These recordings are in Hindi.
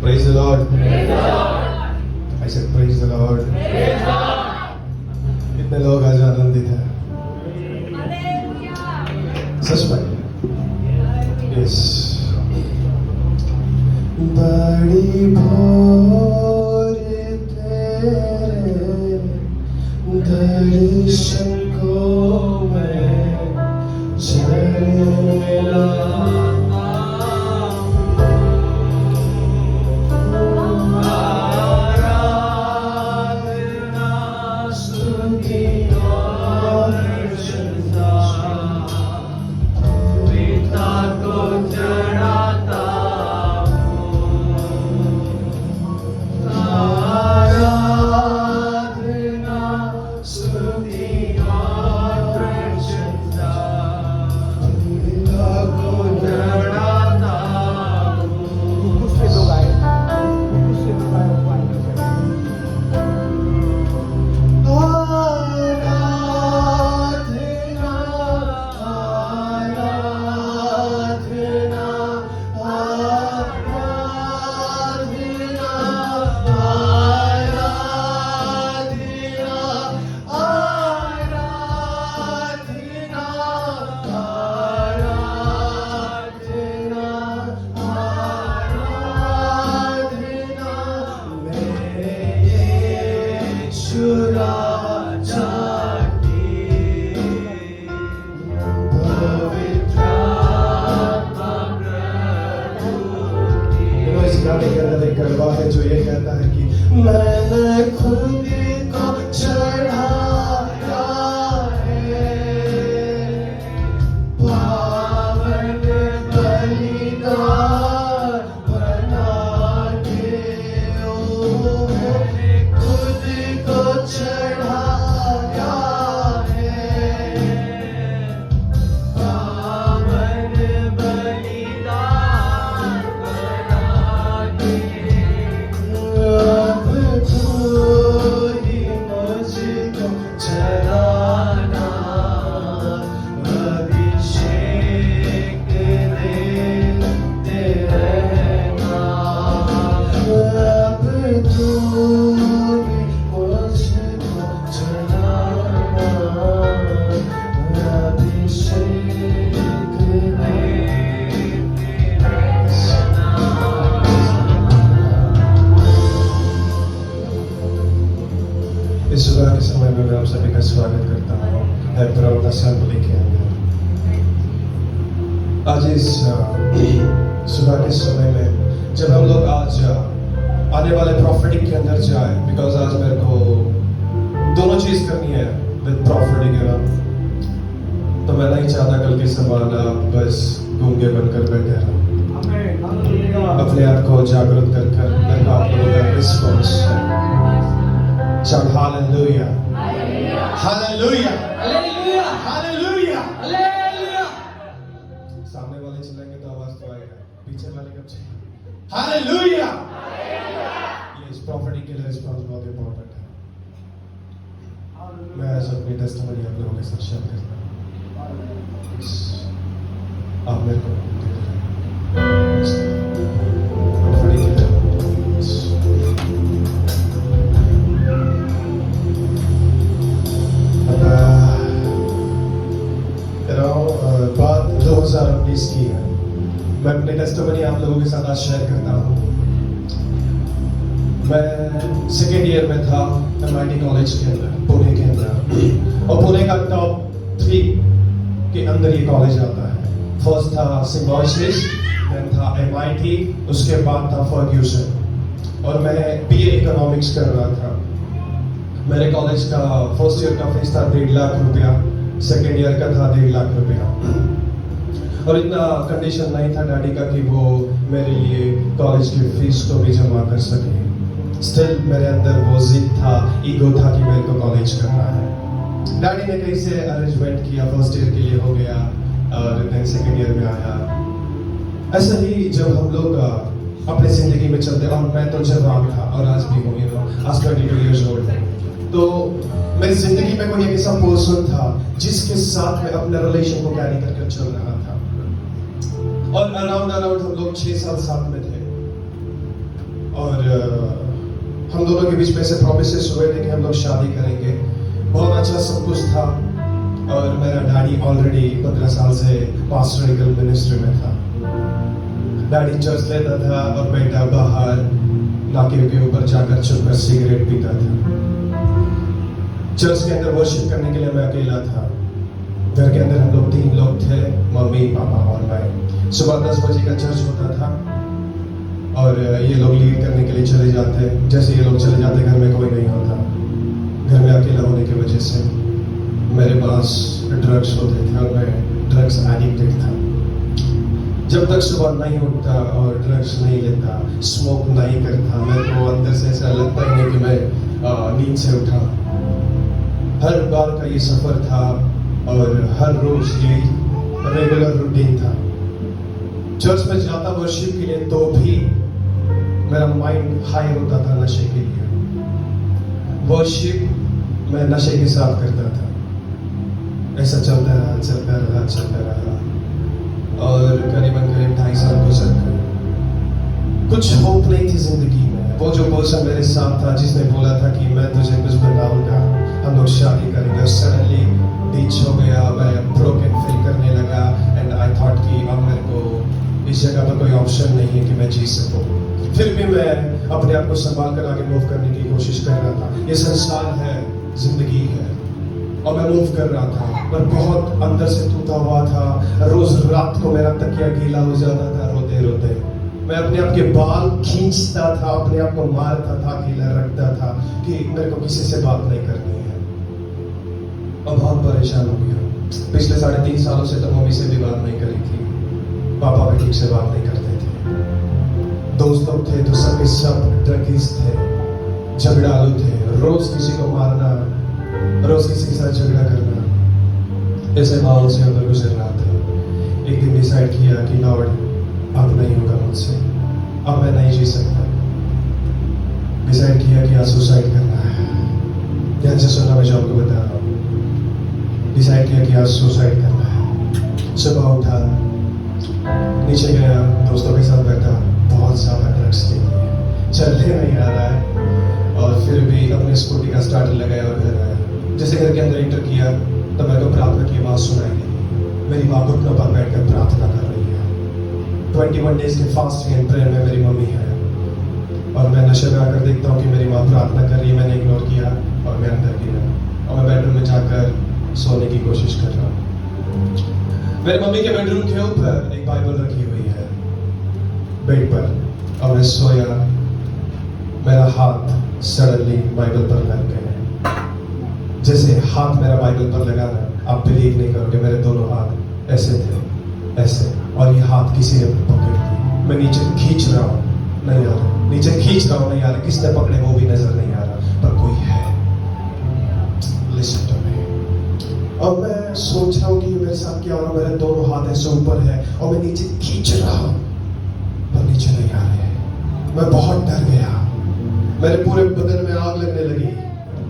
Praise the Lord. I said praise the Lord. कितने लोग आज आनंदित हैं? सच में? Yes. बड़ी भोर तेरे दर्शन को मैं चला गरबा है जो ये कहता है कि मैंने खुद को चढ़ाया है पावन बलिदान बना के मैंने खुद को चढ़ाया है पावन बलिदान इस सुबह के समय में मैं आप सभी का स्वागत करता हूँ प्रवक्ता असेंबली के अंदर। आज इस सुबह के समय में जब हम लोग आज आने वाले प्रॉफिटिक के अंदर जाए, बिकॉज आज मेरे को दोनों चीज करनी है विद प्रॉफिटिक, तो मैं नहीं चाहता कल के सवाल बस गूंगे बनकर बैठे रहो। अपने आप को जागरूक कर आप लोगों का response Shout hallelujah. Hallelujah. Hallelujah. Hallelujah. Hallelujah. सामने वाले चिल्लाएंगे तो आवाज तो आएगा, पीछे वाले कब चाहिए? Hallelujah. ये इस प्रॉपर्टी के लिए रिस्पॉन्स बहुत इंपॉर्टेंट है। मैं आज अपनी टेस्टिमनी आप लोगों के साथ शेयर करता हूँ। आप मेरे को प्रॉपर्टी के लिए बात 2019 की है। मैं अपनी टेस्टिमनी आप लोगों के साथ आज शेयर करता हूँ। मैं सेकेंड ईयर में था MIT कॉलेज के अंदर, पुणे के अंदर, और पुणे का टॉप 3 के अंदर ये कॉलेज आता है। फर्स्ट था सिम्बायोसिस, देन था MIT, उसके बाद था फर्ग्यूसन, और मैं BA इकोनॉमिक्स कर रहा था। मेरे कॉलेज का फर्स्ट ईयर का फीस था 1.5 लाख रुपया, सेकेंड ईयर का था 1.5 लाख रुपया, और इतना कंडीशन नहीं था डैडी का कि वो मेरे लिए कॉलेज की फीस को भी जमा कर सके। स्टिल मेरे अंदर वो जिद था, ईगो था कि मेरे को कॉलेज करना है। डैडी ने कहीं से अरेंजमेंट किया, फर्स्ट ईयर के लिए हो गया और देन सेकेंड ईयर में आया। ऐसा ही जब हम लोग अपने जिंदगी में चलते, और मैं तो जवान था और आज भी हूँ, आज 22 ईयर्स ओल्ड है, तो मेरी जिंदगी में कोई एक ऐसा पर्सन था जिसके साथ मैं अपने रिलेशन को कैरी करके चल रहा था, और अराउंड हम लोग 6 साल साथ में थे। और हम दोनों के बीच में से प्रोमिसेस हुए थे कि हम लोग शादी करेंगे। बहुत अच्छा सब कुछ था और मेरा डैडी ऑलरेडी 15 साल से पास्टोरल मिनिस्ट्री में था। डैडी चर्च लेता था और बेटा बाहर नाके के ऊपर जाकर छुपकर सिगरेट पीता था। चर्च के अंदर वर्शिप करने के लिए मैं अकेला था। घर के अंदर हम लोग 3 लोग थे, मम्मी पापा और मैं। सुबह 10 बजे का चर्च होता था और ये लोग लीड करने के लिए चले जाते। जैसे ये लोग चले जाते घर में कोई नहीं होता। घर में अकेला होने की वजह से मेरे पास ड्रग्स होते थे और मैं ड्रग्स एडिक्टेड था। जब तक सुबह नहीं उठता और ड्रग्स नहीं लेता, स्मोक नहीं करता, मेरे को अंदर से ऐसा लगता ही नहीं कि मैं नींद से उठा। हर बार का ये सफर था और हर रोज ये रेगुलर रूटीन था। चर्च में जाता वर्शिप के लिए तो भी मेरा माइंड हाई होता था नशे के लिए। वर्शिप मैं नशे के साथ करता था। ऐसा चलता रहा और करीबन 2.5 साल गुजर गए। कुछ होप नहीं थी जिंदगी में। वो जो पर्सन मेरे साथ था जिसने बोला था कि मैं तुझे कुछ बताऊंगा, हम लोग शादी करेंगे, और सडनली बीच हो गया। मैं ब्रोकन फील करने लगा एंड आई थॉट कि अब मेरे को इस जगह पर कोई ऑप्शन नहीं है कि मैं जी सकूं। फिर भी मैं अपने आप को संभाल कर आगे मूव करने की कोशिश कर रहा था। ये संसार है, जिंदगी है और मैं मूव कर रहा था, पर बहुत अंदर से टूटा हुआ था। रोज रात को मेरा तकिया गीला हो जाता था रोते रोते। मैं अपने आप के बाल खींचता था, अपने आप को मारता था, गीला रखता था कि मेरे को किसी से बात नहीं करनी है। और बहुत परेशान हो गया। पिछले 3.5 सालों से तो मम्मी से भी बात नहीं करी थी, पापा भी ठीक से बात नहीं करते थे। दोस्त लोग थे तो सब के सब ड्रगिस्ट थे, झगड़ालू थे, रोज किसी को मारना, रोज किसी के साथ झगड़ा करना। ऐसे माहौल से होकर गुजर रहा था। एक दिन डिसाइड किया कि लॉर्ड अब नहीं होगा मुझसे, अब मैं नहीं जी सकता। डिसाइड किया कि आज सुसाइड करना है। ध्यान से सुनना, मैं जो आपको बता रहा हूँ। डिसाइड किया कि आज सुसाइड करना है। सुबह उठा, नीचे गया, दोस्तों के साथ बैठा, बहुत ज्यादा ड्रग्स के लिए चलने नहीं आ रहा है और फिर भी अपने स्कूटी का स्टार्टर लगाया और घर आया। जैसे घर के अंदर एंटर किया तो मेरे को प्रार्थना की आवाज सुनाई दी। मेरी माँ घुटनों पर बैठकर प्रार्थना कर रही है। 21 डेज के फास्टिंग एंड प्रेयर में मेरी मम्मी है और मैं नशे में आकर देखता हूँ कि मेरी माँ प्रार्थना कर रही है। मैंने इग्नोर किया और मैं अंदर गया और मैं बेडरूम में जाकर सोने की कोशिश कर रहा हूँ। मेरी मम्मी के बेडरूम के ऊपर एक बाइबल रखी हुई है बेड पर और मैं सोया। मेरा हाथ सडनली बाइबल पर लग गया। जैसे हाथ मेरा बाइबल पर लगा ना, आप बिलीव नहीं करोगे, मेरे दोनों हाथ ऐसे थे, ऐसे, और ये हाथ किसी ने पकड़ ली। मैं नीचे खींच रहा हूँ, नहीं आ रहा, नीचे खींच रहा हूँ, नहीं आ रहा, किसने पकड़े वो भी नजर नहीं आ रहा, पर कोई है। Listen to me. और मैं सोच रहा हूँ कि मेरे साथ क्या हो रहा है। मेरे दोनों हाथ ऐसे ऊपर है और मैं नीचे खींच रहा हूँ, पर नीचे नहीं आ रहे। मैं बहुत डर गया। मेरे पूरे बदन में आग लगने लगी,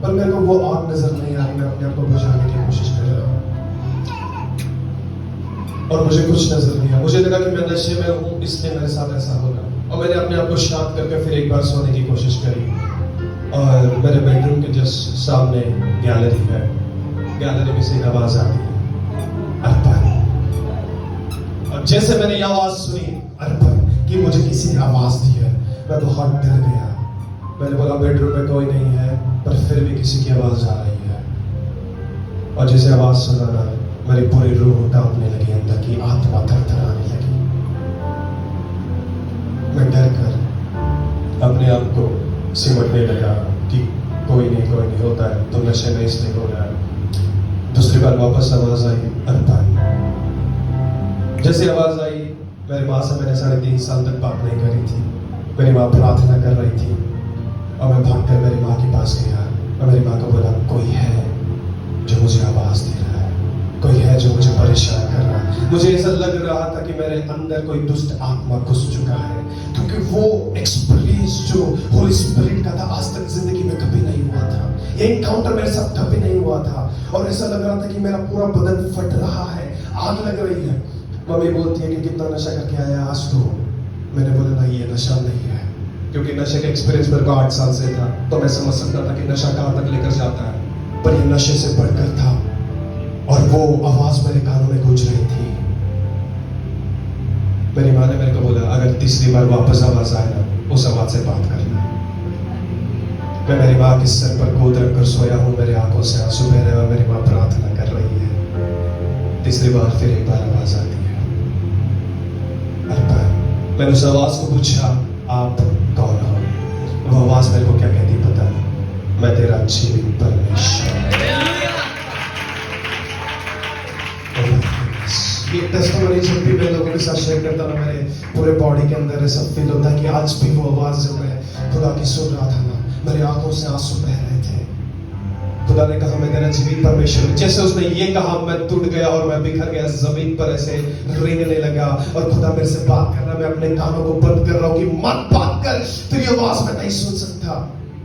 पर मेरे को वो आग नजर नहीं आ रही। मैं अपने आप को बुझाने की कोशिश कर रहा हूँ और मुझे कुछ नजर नहीं आया। मुझे लगा कि मैं नशे में हूँ, इसलिए मेरे साथ ऐसा होगा। और मैंने अपने आप को शांत करके फिर एक बार सोने की कोशिश करी। और मेरे बेडरूम के जस्ट सामने गैलरी है। गैलरी में से एक आवाज आती है, अर्पण। और जैसे मैंने ये आवाज सुनी, अर्पण, कि मुझे किसी ने आवाज दी है, मैं बहुत डर गया। मैंने बोला बेडरूम में कोई नहीं है, पर फिर भी किसी की आवाज आ रही है। और जैसे आवाज सुना ना, मेरी पूरी रूह कांपने लगी, अंदर की आत्मा थरथराने लगी। मैं डर कर अपने आप को सिमटने लगा कि कोई नहीं होता है, तो नशे में इसलिए हो रहा है। दूसरी बार वापस आवाज आई, अर्पण। जैसे आवाज आई, मेरी माँ से मैंने 3.5 साल तक बात नहीं करी थी। मेरी माँ प्रार्थना कर रही थी और मैं भागकर मेरी माँ के पास गया और मेरी माँ को बोला, कोई है जो मुझे आवाज दे रहा है, कोई है जो मुझे परेशान कर रहा है। मुझे ऐसा लग रहा था कि मेरे अंदर कोई दुष्ट आत्मा घुस चुका है, क्योंकि वो एक्सपीरियंस जो होली स्पिरिट का था आज तक जिंदगी में कभी नहीं हुआ था। ये एनकाउंटर मेरे साथ कभी नहीं हुआ था और ऐसा लग रहा था कि मेरा पूरा बदन फट रहा है, आग लग रही है। मम्मी बोलती है कि कितना नशा करके आया आज तो। मैंने बोला नहीं, ये नशा नहीं है, क्योंकि नशे के एक्सपीरियंस मेरे को 8 साल से था, तो मैं समझ सकता था कि नशा कहाँ तक लेकर जाता है। पर ये नशे से बढ़कर था, और वो आवाज मेरे कानों में गूंज रही थी। मेरी माँ ने मेरे को बोला, अगर तीसरी बार वापस आवाज आए ना, उस आवाज से बात करना। मैं मेरी माँ के सर पर गोद रखकर सोया हूँ, मेरी आंखों से आंसू बह रहे और मेरी माँ प्रार्थना कर रही है। तीसरी बार फिर एक बार आवाज आती है, अर्पण। मैंने उस आवाज को पूछा, आप कौन हो? वो आवाज मेरे को क्या कहती पता? मैं तेरा जीवित परमेश्वर। ये टेस्टिमनी जब भी मैं लोगों के साथ शेयर करता ना, मेरे पूरे बॉडी के अंदर ऐसा फील होता है कि आज भी वो आवाज जब मैं खुदा की सुन रहा था ना, मेरी आंखों से आंसू बह रहे थे। खुदा ने कहा, मैं तेरा जीवित परमेश्वर। जैसे उसने ये कहा, मैं टूट गया और मैं बिखर गया, जमीन पर ऐसे रेंगने लगा। और खुदा मेरे से बात कर रहा, मैं अपने कानों को बंद कर रहा हूँ कि मत बात कर, तेरी आवाज मैं नहीं सुन सकता।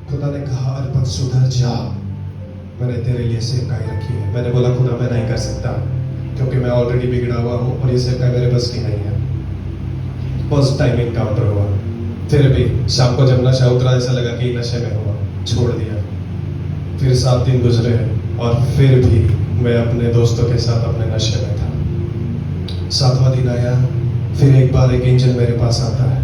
खुदा ने कहा, अर्पण सुधर जा, मैंने तेरे लिए सेवकाई रखी है। मैंने बोला, खुदा मैं नहीं कर सकता, क्योंकि मैं ऑलरेडी बिगड़ा हुआ हूँ और ये सेवकाई मेरे बस की नहीं है। फर्स्ट टाइम इनकाउंटर हुआ, फिर भी शाम को जब नशा उतरा, ऐसा लगा कि नशे में हुआ, छोड़ दिया। फिर 7 दिन गुजरे और फिर भी मैं अपने दोस्तों के साथ अपने नशे में था। 7वां दिन आया, फिर एक बार एक एंजल मेरे पास आता है।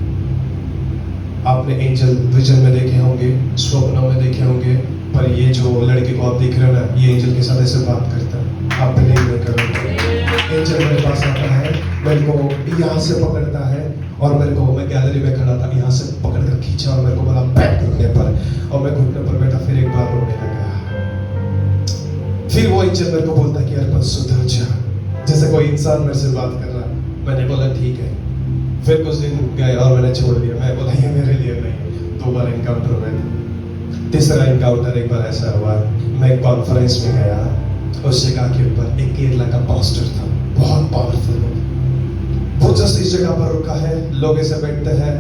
आपने एंजल विजन में देखे होंगे, स्वप्नों में देखे होंगे, पर ये जो लड़के को आप देख रहे हो ना, ये एंजल के साथ ऐसे बात करता है। आप बिलीव नहीं करोगे, एंजल मेरे पास आता है, मेरे को यहाँ से पकड़ता है और मेरे को, मैं गैलरी में खड़ा था, यहाँ से पकड़ कर खींचा और मेरे को बोला बैठ घुटने पर, और मैं घुटने पर बैठा। फिर एक बार रोने लगा। फिर वो एंजल मेरे को बोलता कि अर्पण सुधर जा, जैसे कोई इंसान मेरे से बात कर रहा। मैंने बोला ठीक है। फिर कुछ दिन गए और मैंने छोड़ दिया। मैं बोला ये मेरे लिए नहीं। 2 बार इनकाउंटर हुए। तीसरा इनकाउंटर एक बार ऐसा हुआ, मैं एक कॉन्फ्रेंस में गया, उस जगह के ऊपर एक केरला का पास्टर था, बहुत पावरफुल। वो जस्ट इस जगह पर रुका है, लोग ऐसे बैठते हैं,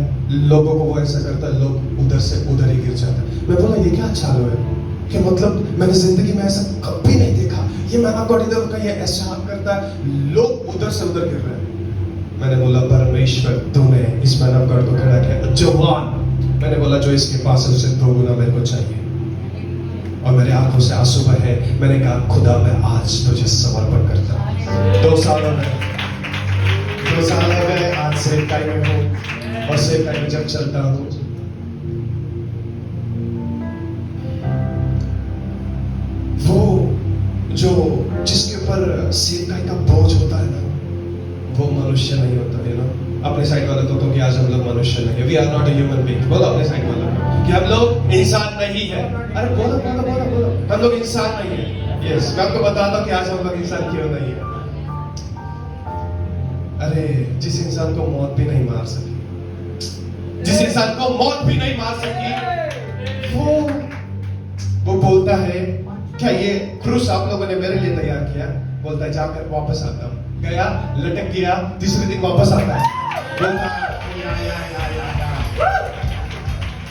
लोगों को वो ऐसा करता है, लोग उधर से उधर ही गिर जाते हैं। मैं बोला ये क्या चालू है, कि मतलब मैंने जिंदगी में ऐसा कभी नहीं देखा। ये मैन ऑफ गॉड इधर रुका, ये ऐसा करता है, लोग उधर से उधर गिर रहे हैं। मैंने बोला परमेश्वर तूने इस मैन ऑफ गॉड को खड़ा किया, जवान। मैंने बोला जो इसके पास है उसे 2 गुना मेरे को चाहिए। और मेरे आंखों से आंसू बहे। मैंने कहा खुदा मैं आज तुझे समर्पण करता हूँ। 2 साल हो गए आज सेवकाई में हूँ, और सेवकाई में जब चलता हूँ वो जो जिसके ऊपर सेवकाई का बोझ होता है ना, वो मनुष्य नहीं होता है ना। अपने साइड वाले को कि आज हम लोग मनुष्य नहीं है, we are not a human being. बोलो अपने साइड वाले को कि हम लोग इंसान नहीं है। अरे बोलो बोलो बोलो बोलो, हम लोग इंसान नहीं है। यस, मैं आपको बता दूं कि आज हम लोग इंसान क्यों नहीं है। अरे जिस इंसान को मौत भी नहीं मार सकी, जिस इंसान को मौत भी नहीं मार सकी, वो बोलता है क्या ये क्रूस आप लोगों ने मेरे लिए तैयार किया? बोलता है जाकर वापस आता हूँ। गया, लटक गया, तीसरे दिन वापस आता है।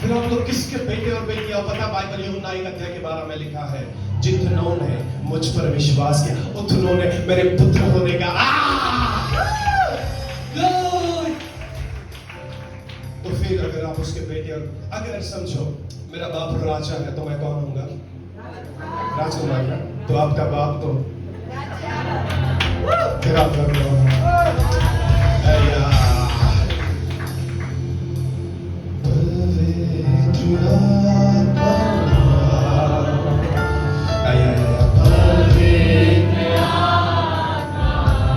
फिर हम लोग किसके बेटे और बेटियां, पता बाइबल यूहन्ना 1 अध्याय के 12 में लिखा है, जिन्होंने मुझ पर विश्वास किया उन्होंने मेरे पुत्र होने का। तो फिर अगर आप उसके बेटे, और अगर समझो मेरा बाप राजा है तो मैं कौन होऊंगा? राजकुमार। तो आपका बाप तो फिर आप लोग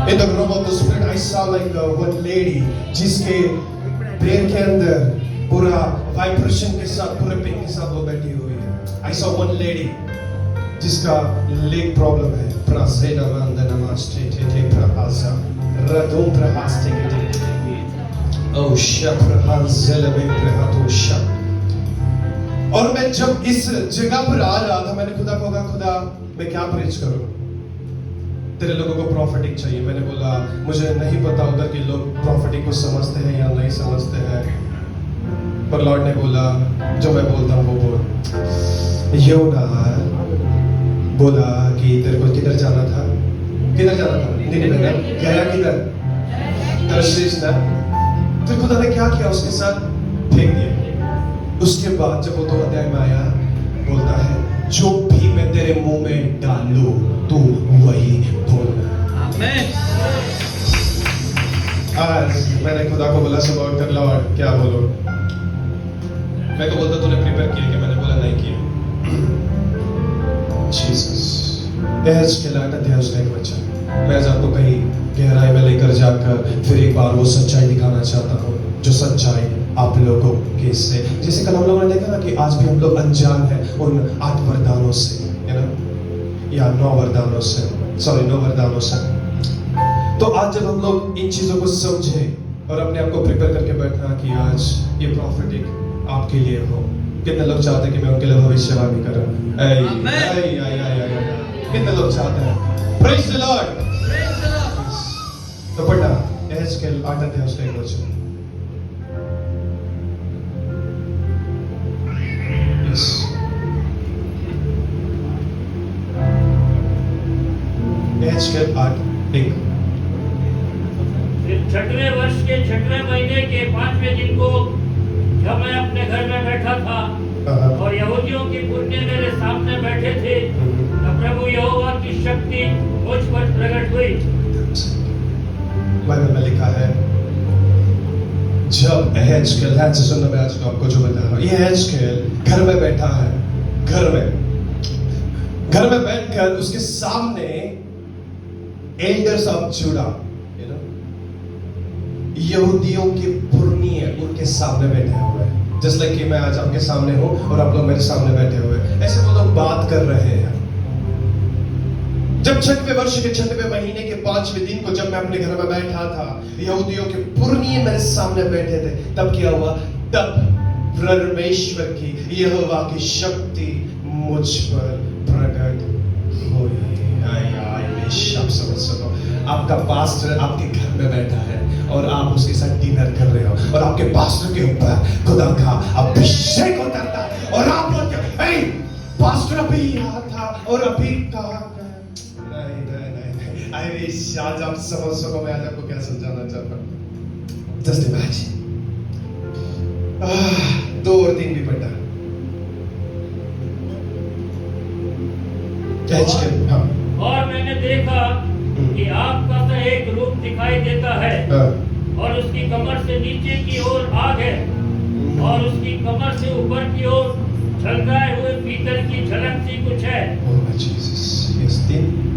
In the room of the spirit, I saw like one lady जिसके ब्रेन के अंदर पूरा वाइब्रेशन के साथ, पूरे पेन के साथ वो बैठी हुई है। I saw one lady जिसका लेग प्रॉब्लम है। प्रासेना वंदना मास्टे थे प्रहासा रदों प्रहास्ते के ओ शप्रहांजल में प्रहातोशा। और मैं जब इस जगह पर आ रहा था, मैंने खुदा को कहा खुदा मैं क्या प्रीच करूं? तेरे लोगों को प्रॉफिटिक चाहिए। मैंने बोला मुझे नहीं पता उधर के लोग प्रॉफिटिक को समझते हैं या नहीं समझते हैं, पर लॉर्ड ने बोला जो मैं बोलता हूँ वो बोल। योना बोला कि तेरे को किधर जाना था? किधर जाना था? निनिवे। गया किधर? तर्शीश ना। तो खुदा ने क्या किया उसके साथ? फेंक दिया। उसके बाद जब वो 2 अध्याय में आया, बोलता है जो भी मैं तेरे मुंह में डालूं तू वही बोलना। आमीन। आज मैंने खुदा को बोला सुबह उठकर, लॉर्ड क्या बोलूं? मैं को बोलता तूने प्रिपेयर किया कि मैंने बोला नहीं किया। जीसस के लायक अध्याय उसका एक वचन। मैं आज आपको कहीं गहराई में लेकर जाकर फिर एक बार वो सच्चाई दिखाना चाहता हूँ, जो सच्चाई आप लोगों के से, जैसे कल हम लोगों ने देखा ना कि आज भी हम लोग अनजान हैं उन 8 वरदानों से, है ना, या 9 वरदानों से, 9 वरदानों से। तो आज जब हम लोग इन चीजों को समझे और अपने आप को प्रिपेयर करके बैठना कि आज ये प्रॉफिटिक आपके लिए हो। कितने लोग चाहते हैं कि मैं उनके लिए भविष्यवाणी करूं? कितने लोग चाहते हैं? Praise the Lord. तो पढ़ना एहेजकेल 8 अध्याय उसका एक वचन। यस, एहेजकेल 8:1। फिर 6वें वर्ष के 6वें महीने के 5वें दिन को जब मैं अपने घर में बैठा था और यहूदियों की पुरनिया मेरे सामने बैठे थे, तब प्रभु यहोवा की शक्ति मुझ पर प्रकट हुई। बाइबल में लिखा है जब एहेजकेल, ध्यान से सुनना, मैं आज आपको जो बता रहा हूँ, ये एहेजकेल घर में बैठा है, घर में बैठकर उसके सामने एल्डर्स ऑफ जुड़ा, यहूदियों के पुरनिये उनके सामने बैठे हुए हैं, जस्ट लाइक कि मैं आज आपके सामने हूं और आप लोग मेरे सामने बैठे हुए हैं। ऐसे वो लोग बात कर रहे हैं। जब 6वें वर्ष के 6वें महीने के 5वें दिन को जब मैं अपने घर में बैठा था, यहूदियों के पुरनिये मेरे सामने बैठे थे, तब क्या हुआ? तब परमेश्वर की, यहोवा की शक्ति मुझ पर प्रकट हुई। शब्द समझ सको, आपका पास्टर आपके घर में बैठा है और आप उसके साथ डिनर कर रहे हो और आपके पास्टर के ऊपर खुदा का अभिषेक उतरता है और आप बोलते हो, पास्टर अभी यहाँ था और अभी कहा। नहीं, आज आप समझ सको मैं आज आपको क्या समझाना चाहता हूँ। जस्ट इमेजिन 2 और 3 भी पढ़ा। हाँ। और मैंने देखा कि आग का सा एक रूप दिखाई देता है और उसकी कमर से नीचे की ओर आग है और उसकी कमर से ऊपर की ओर झलकाए हुए पीतल की झलक सी कुछ है।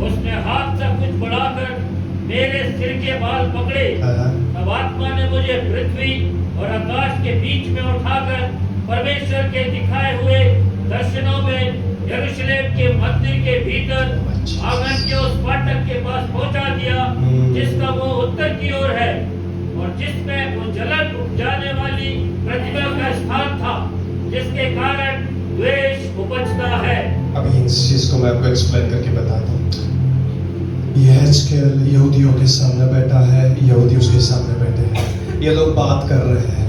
उसने हाथ से कुछ बढ़ाकर मेरे सिर के बाल पकड़े। तब आत्मा ने मुझे पृथ्वी और आकाश के बीच में उठाकर परमेश्वर के दिखाए हुए दर्शनों में यरूशलेम के मंदिर के भीतर आंगन के उस फाटक के पास पहुंचा दिया जिसका मुंह उत्तर की ओर है और जिसमें वो जलन उपजाने वाली प्रतिमा का स्थान था, जिसके कारण द्वेष उपजता है। अभी इस चीज को मैं आपको एक्सप्लेन करके बताता हूँ। एहेजकेल यहूदियों के सामने बैठा है, यहूदी उसके सामने बैठे हैं, ये लोग बात कर रहे हैं।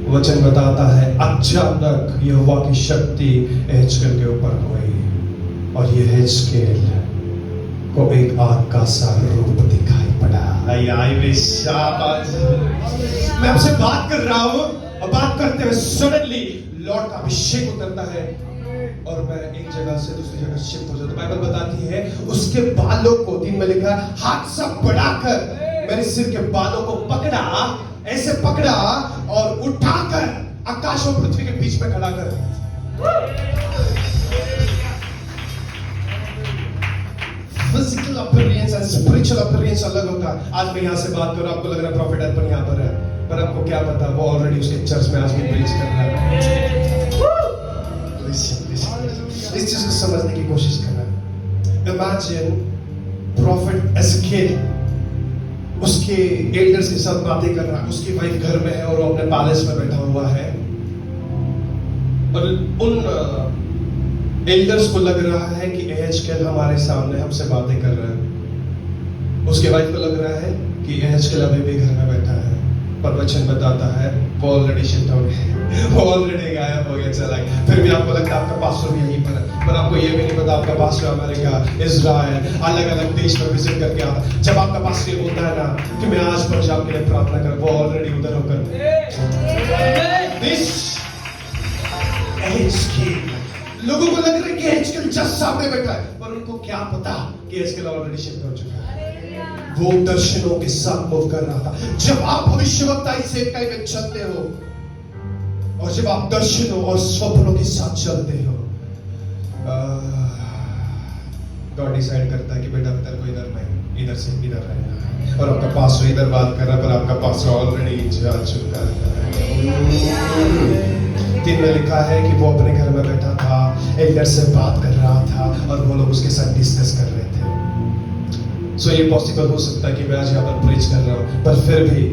वचन बताता है अचानक यहोवा की शक्ति एहेजकेल के ऊपर हुई और ये एहेजकेल को एक आग का सा रूप दिखाई पड़ा। मैं आपसे बात कर रहा हूं और बात करते हुए सडनली लॉर्ड का अभिषेक उतरता है और मैं एक जगह से दूसरी जगह शिफ्ट हो जाता। बाइबल बताती है उसके बालों को, दिन में लिखा हाथ से बढ़ाकर मेरे सिर के बालों को पकड़ा, ऐसे पकड़ा और उठाकर आकाश और पृथ्वी के बीच में खड़ा कर। फिजिकल अपीयरेंस और स्पिरिचुअल अपीयरेंस अलग होता है। आज मैं यहाँ से बात कर रहा हूं, आपको लग रहा है प्रॉफिट अर्पण यहाँ पर है, पर आपको क्या पता वो ऑलरेडी उसके चर्च में आज भी प्रीच कर रहा है। इस चीज को समझने की कोशिश करना। इमेजिन प्रॉफिट एज़ेकियल उसके एल्डर्स के साथ बातें कर रहा है, उसकी वाइफ घर में है और वो अपने पैलेस में बैठा हुआ है और उन एल्डर्स को लग रहा है कि एहेजकेल हमारे सामने हमसे बातें कर रहा है। उसके वाइफ को लग रहा है कि एहेजकेल अभी भी घर में बैठा है, पर वचन बताता है वो ऑलरेडी शिफ्ट हो गए, वो ऑलरेडी गायब हो गया, चला गया। फिर भी आपको लगता है आपका पास्टर भी यहीं पर है, पर आपको ये भी नहीं पता आपका पास्टर अमेरिका, इजराइल, अलग अलग देश में विजिट करके आता। जब आपका पास्टर ये बोलता है ना कि मैं आज पंजाब के लिए प्रार्थना कर, वो ऑलरेडी उधर होकर इसकी लोगों को लग रहा है कि एचकेल जस्ट सामने बैठा है, पर उनको क्या पता कि एचकेल ऑलरेडी शिफ्ट हो चुका है। वो दर्शनों के साथ मूव कर रहा था। जब आप भविष्यवक्ताई सेवकाई में चलते हो और जब आप दर्शनों और स्वप्नों के साथ चलते हो, गॉड डिसाइड करता है कि बेटा तेरे को इधर नहीं, इधर से इधर रहना है। और आपका पास्टर इधर बात कर रहा है, पर आपका पास्टर ऑलरेडी जा चुका है। 3 में लिखा है कि वो अपने घर में बैठा था, एल्डर से बात कर रहा था और वो लोग उसके साथ डिस्कस कर रहे थे। सो ये पॉसिबल हो सकता है कि मैं आज यहाँ पर प्रीच कर रहा हूँ, पर फिर भी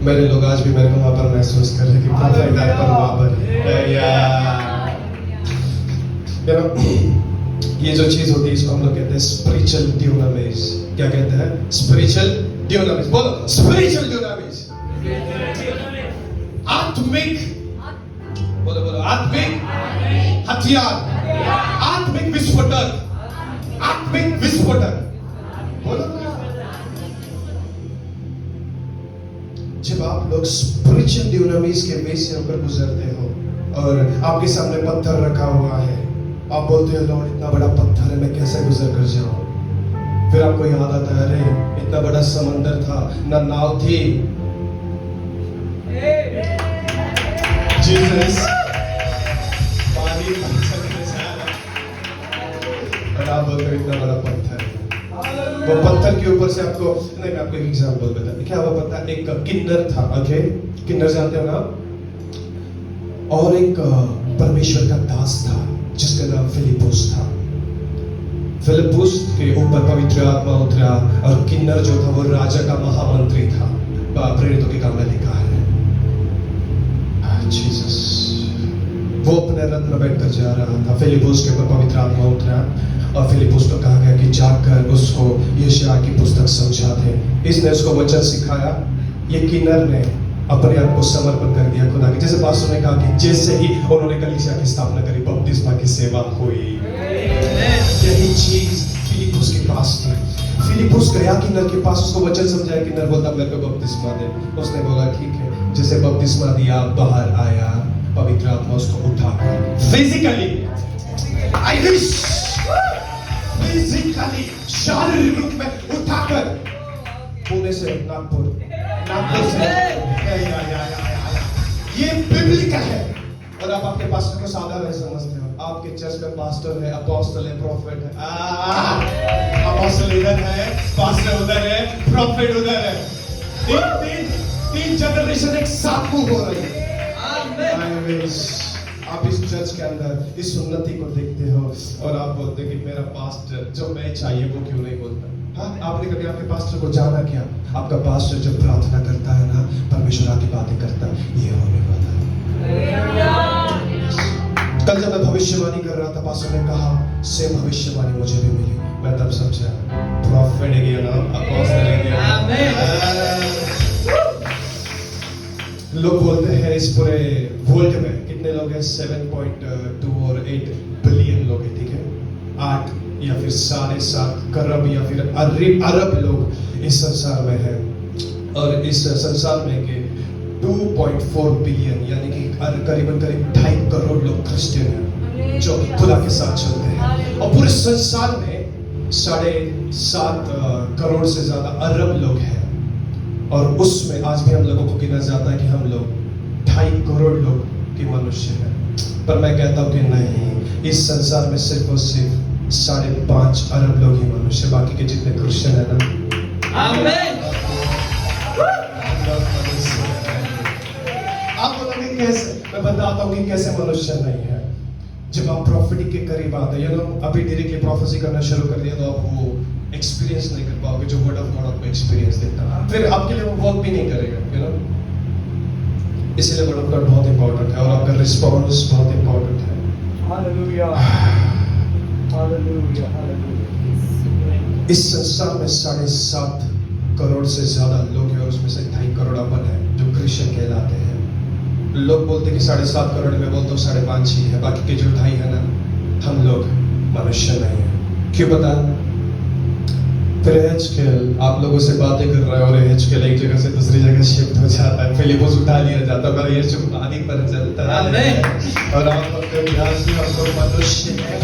मेरे लोग आज भी मेरे को वहां पर महसूस कर रहे हैं कि प्रोफेट पर वहां पर ये जो चीज होती है इसको हम लोग कहते हैं स्पिरिचुअल ड्यूनामिस। क्या कहते हैं? स्पिरिचुअल ड्यूनामिस। बोलो, स्पिरिचुअल ड्यूनामिस। आत्मिक, बोलो बोलो, आत्मिक हथियार, आत्मिक विस्फोटक, आत्मिक विस्फोटक। बोलो, जब आप लोग स्पिरिचुअल ड्यूनामिस के बेस से होकर गुजरते हो और आपके सामने पत्थर रखा हुआ है, आप बोलते हो लॉर्ड इतना बड़ा पत्थर है, मैं कैसे गुजर कर जाऊं? फिर आपको याद आता है, अरे इतना बड़ा समंदर था, ना नाव थी। जीसस पानी पर चलने से आया और आप बोलते हो इतना बड़ा पत्थर है। वो पत्थर के ऊपर से आपको, नहीं मैं आपको एक एग्जांपल बताता। क्या हुआ पता? एक किन्नर था, ओके, किन्नर जानते हो ना? और एक परमेश्वर का दास था जिसका नाम फिलिपुस था। फिलिपुस के ऊपर पवित्र आत्मा उतरा और किन्नर जो था वो राजा का महामंत्री था। प्रेरितों के काम में लिखा है। जीसस वो अपने रथ में बैठकर जा रहा था। फिलिपुस के ऊपर पवित्र आत्मा उतरा और फिलिपुस को कहा गया कि जाकर उसको यशायाह की पुस्तक समझा दे। इसने उसको वचन सिखाया। ये किन्नर ने अपने आप को समर्पण कर दिया खुदा के। जैसे पास्टर ने कहा कि जैसे ही उन्होंने कलीसिया की स्थापना करी, बपतिस्मा की सेवा हुई। यही चीज फिलिपुस के पास थी। फिलिपुस गया किन्नर के पास, उसको वचन समझाया। किन्नर बोलता मेरे को बपतिस्मा दे। उसने बोला ठीक है। जैसे बपतिस्मा दिया, बाहर आया, पवित्र आत्मा उसको उठाकर फिजिकली, आई विश, फिजिकली शारीरिक रूप में उठाकर पुणे से नागपुर से ये बिब्लिकल है। और आप अपने पास्टर को सादा नहीं समझते हो। आपके चर्च में पास्टर है, अपोस्टल है, प्रॉफिट है। अपोस्टल इधर है, पास्टर उधर है, प्रॉफिट उधर है। तीन जनरेशन एक साथ मूव हो रही है। आप इस चर्च के अंदर इस उन्नति को देखते हो और आप बोलते हो कि मेरा पास्टर जो मैं चाहिए वो क्यों नहीं बोलता। हाँ, आपने कभी आपके पास्टर को जाना क्या? आपका पास्टर जब प्रार्थना करता है ना, परमेश्वर की बातें करता है, ये होने वाला है। कल जब मैं भविष्यवाणी कर रहा था, पास्टर ने कहा से भविष्यवाणी मुझे भी मिली। मैं तब समझा प्रॉफिट है गया नाम, अपोस्टल है गया। लोग बोलते हैं इस पूरे वर्ल्ड में कितने लोग हैं? 7.2 और 8 बिलियन लोग हैं, ठीक है? 8 या फिर 7.5 करोड़ या फिर अरब लोग इस संसार में हैं। और इस संसार में के 2.4 बिलियन यानी कि करीबन 2.5 करोड़ लोग क्रिश्चियन हैं जो खुदा के साथ चलते हैं। और पूरे संसार में 7.5 करोड़ से ज्यादा अरब लोग हैं। और उसमें आज भी हम लोगों को गिना जाता है कि हम लोग 2.5 करोड़ लोग के मनुष्य हैं। पर मैं कहता हूं कि नहीं, इस संसार में सिर्फ और सिर्फ 5.5 अरब लोग ही मनुष्य, बाकी के जितने क्रिश्चियन है ना, आमीन। आप बोलोगे कैसे? मैं बताता हूं कि कैसे मनुष्य नहीं है। जब आप प्रॉफिटिक के करीब आते हैं, अभी डायरेक्टली प्रोफेसी करना शुरू कर दिया तो आप वो एक्सपीरियंस नहीं कर पाओगे जो वर्ड ऑफ गॉड आपको एक्सपीरियंस देता है। फिर आपके लिए वो वर्क भी नहीं करेगा, इसलिए वर्ड ऑफ गॉड बहुत इंपॉर्टेंट है और आपका रिस्पॉन्स बहुत इंपॉर्टेंट है। Hallelujah, hallelujah, hallelujah. इस संसार में 7.5 करोड़ से ज्यादा लोग हैं और उसमें से 2.5 करोड़ अपन है जो क्रिश्चियन कहलाते हैं। लोग बोलते कि 7.5 करोड़ में बोलते हो 5.5 ही है, बाकी के जो 2.5 है ना, हम लोग मनुष्य नहीं है। क्यों बता? फिर एचकेल आप लोगों से बातें कर रहा है और एचकेल एक जगह से दूसरी जगह शिफ्ट हो जाता है, फिलिप्पुस उठा लिया जाता है और यीशु पानी पर चलता है और आप अपने विलासी और तो मनुष्य है।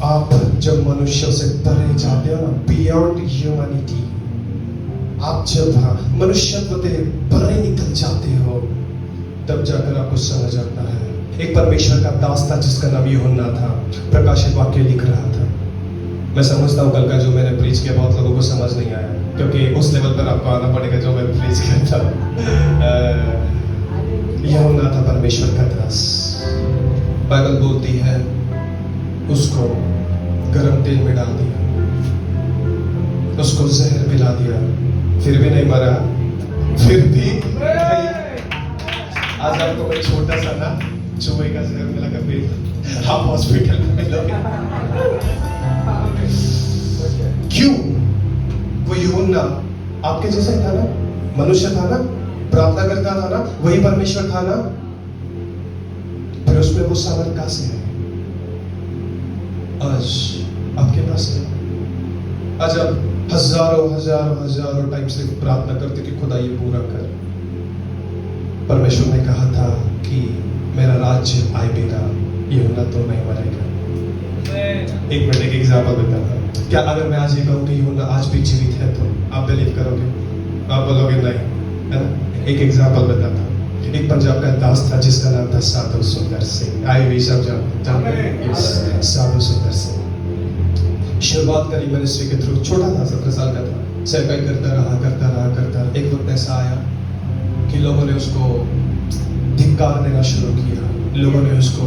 आप जब मनुष्यों से परे जाते हो ना, बियॉन्ड ह्यूमैनिटी, आप जब मनुष्यत्व से परे निकल जाते हो तब जाकर आपको समझ आता है। एक परमेश्वर का दास था जिसका नाम यूहन्ना था, प्रकाशित वाक्य लिख रहा था। मैं समझता हूँ कल का जो मैंने प्रीच किया बहुत लोगों को समझ नहीं आया, क्योंकि उस लेवल पर आपको आना पड़ेगा जो मैं प्रीच किया था। यूहन्ना था परमेश्वर का दास। बाइबल बोलती है उसको गरम तेल में डाल दिया, उसको जहर पिला दिया, फिर भी नहीं मरा, फिर भी आज आपको मैं छोटा सा ना चूहे का जहर मिला कर भेज, आप हॉस्पिटल में मिलोगे। क्यों? वो यूहन्ना आपके जैसा ही था ना, मनुष्य था ना, प्रार्थना करता था ना, वही परमेश्वर था ना, फिर उसमें वो सामर्थ कहां से है? आज आपके पास है। आज आप हजारों टाइम सिर्फ प्रार्थना करते कि खुदा ये पूरा कर। परमेश्वर ने कहा था कि मेरा राज्य आएगा, यूहन्ना तो नहीं मरेगा। एक मिनट, एक एग्जाम्पल देता था। क्या अगर मैं आज ये कहूँ कि यूहन्ना आज भी जीवित है तो आप बिलीव करोगे? आप बोलोगे नहीं, है ना? एक एग्जाम्पल देता था। एक पंजाब का दास था जिसका नाम था साधु सुंदर सिंह। आई भी सब जानते हैं साधु सुंदर सिंह। शुरुआत करी मिनिस्ट्री के थ्रू, छोटा था, 17 साल का था। सेवकाई करता रहा। एक वक्त ऐसा आया कि लोगों ने उसको धिक्कार देना शुरू किया, लोगों ने उसको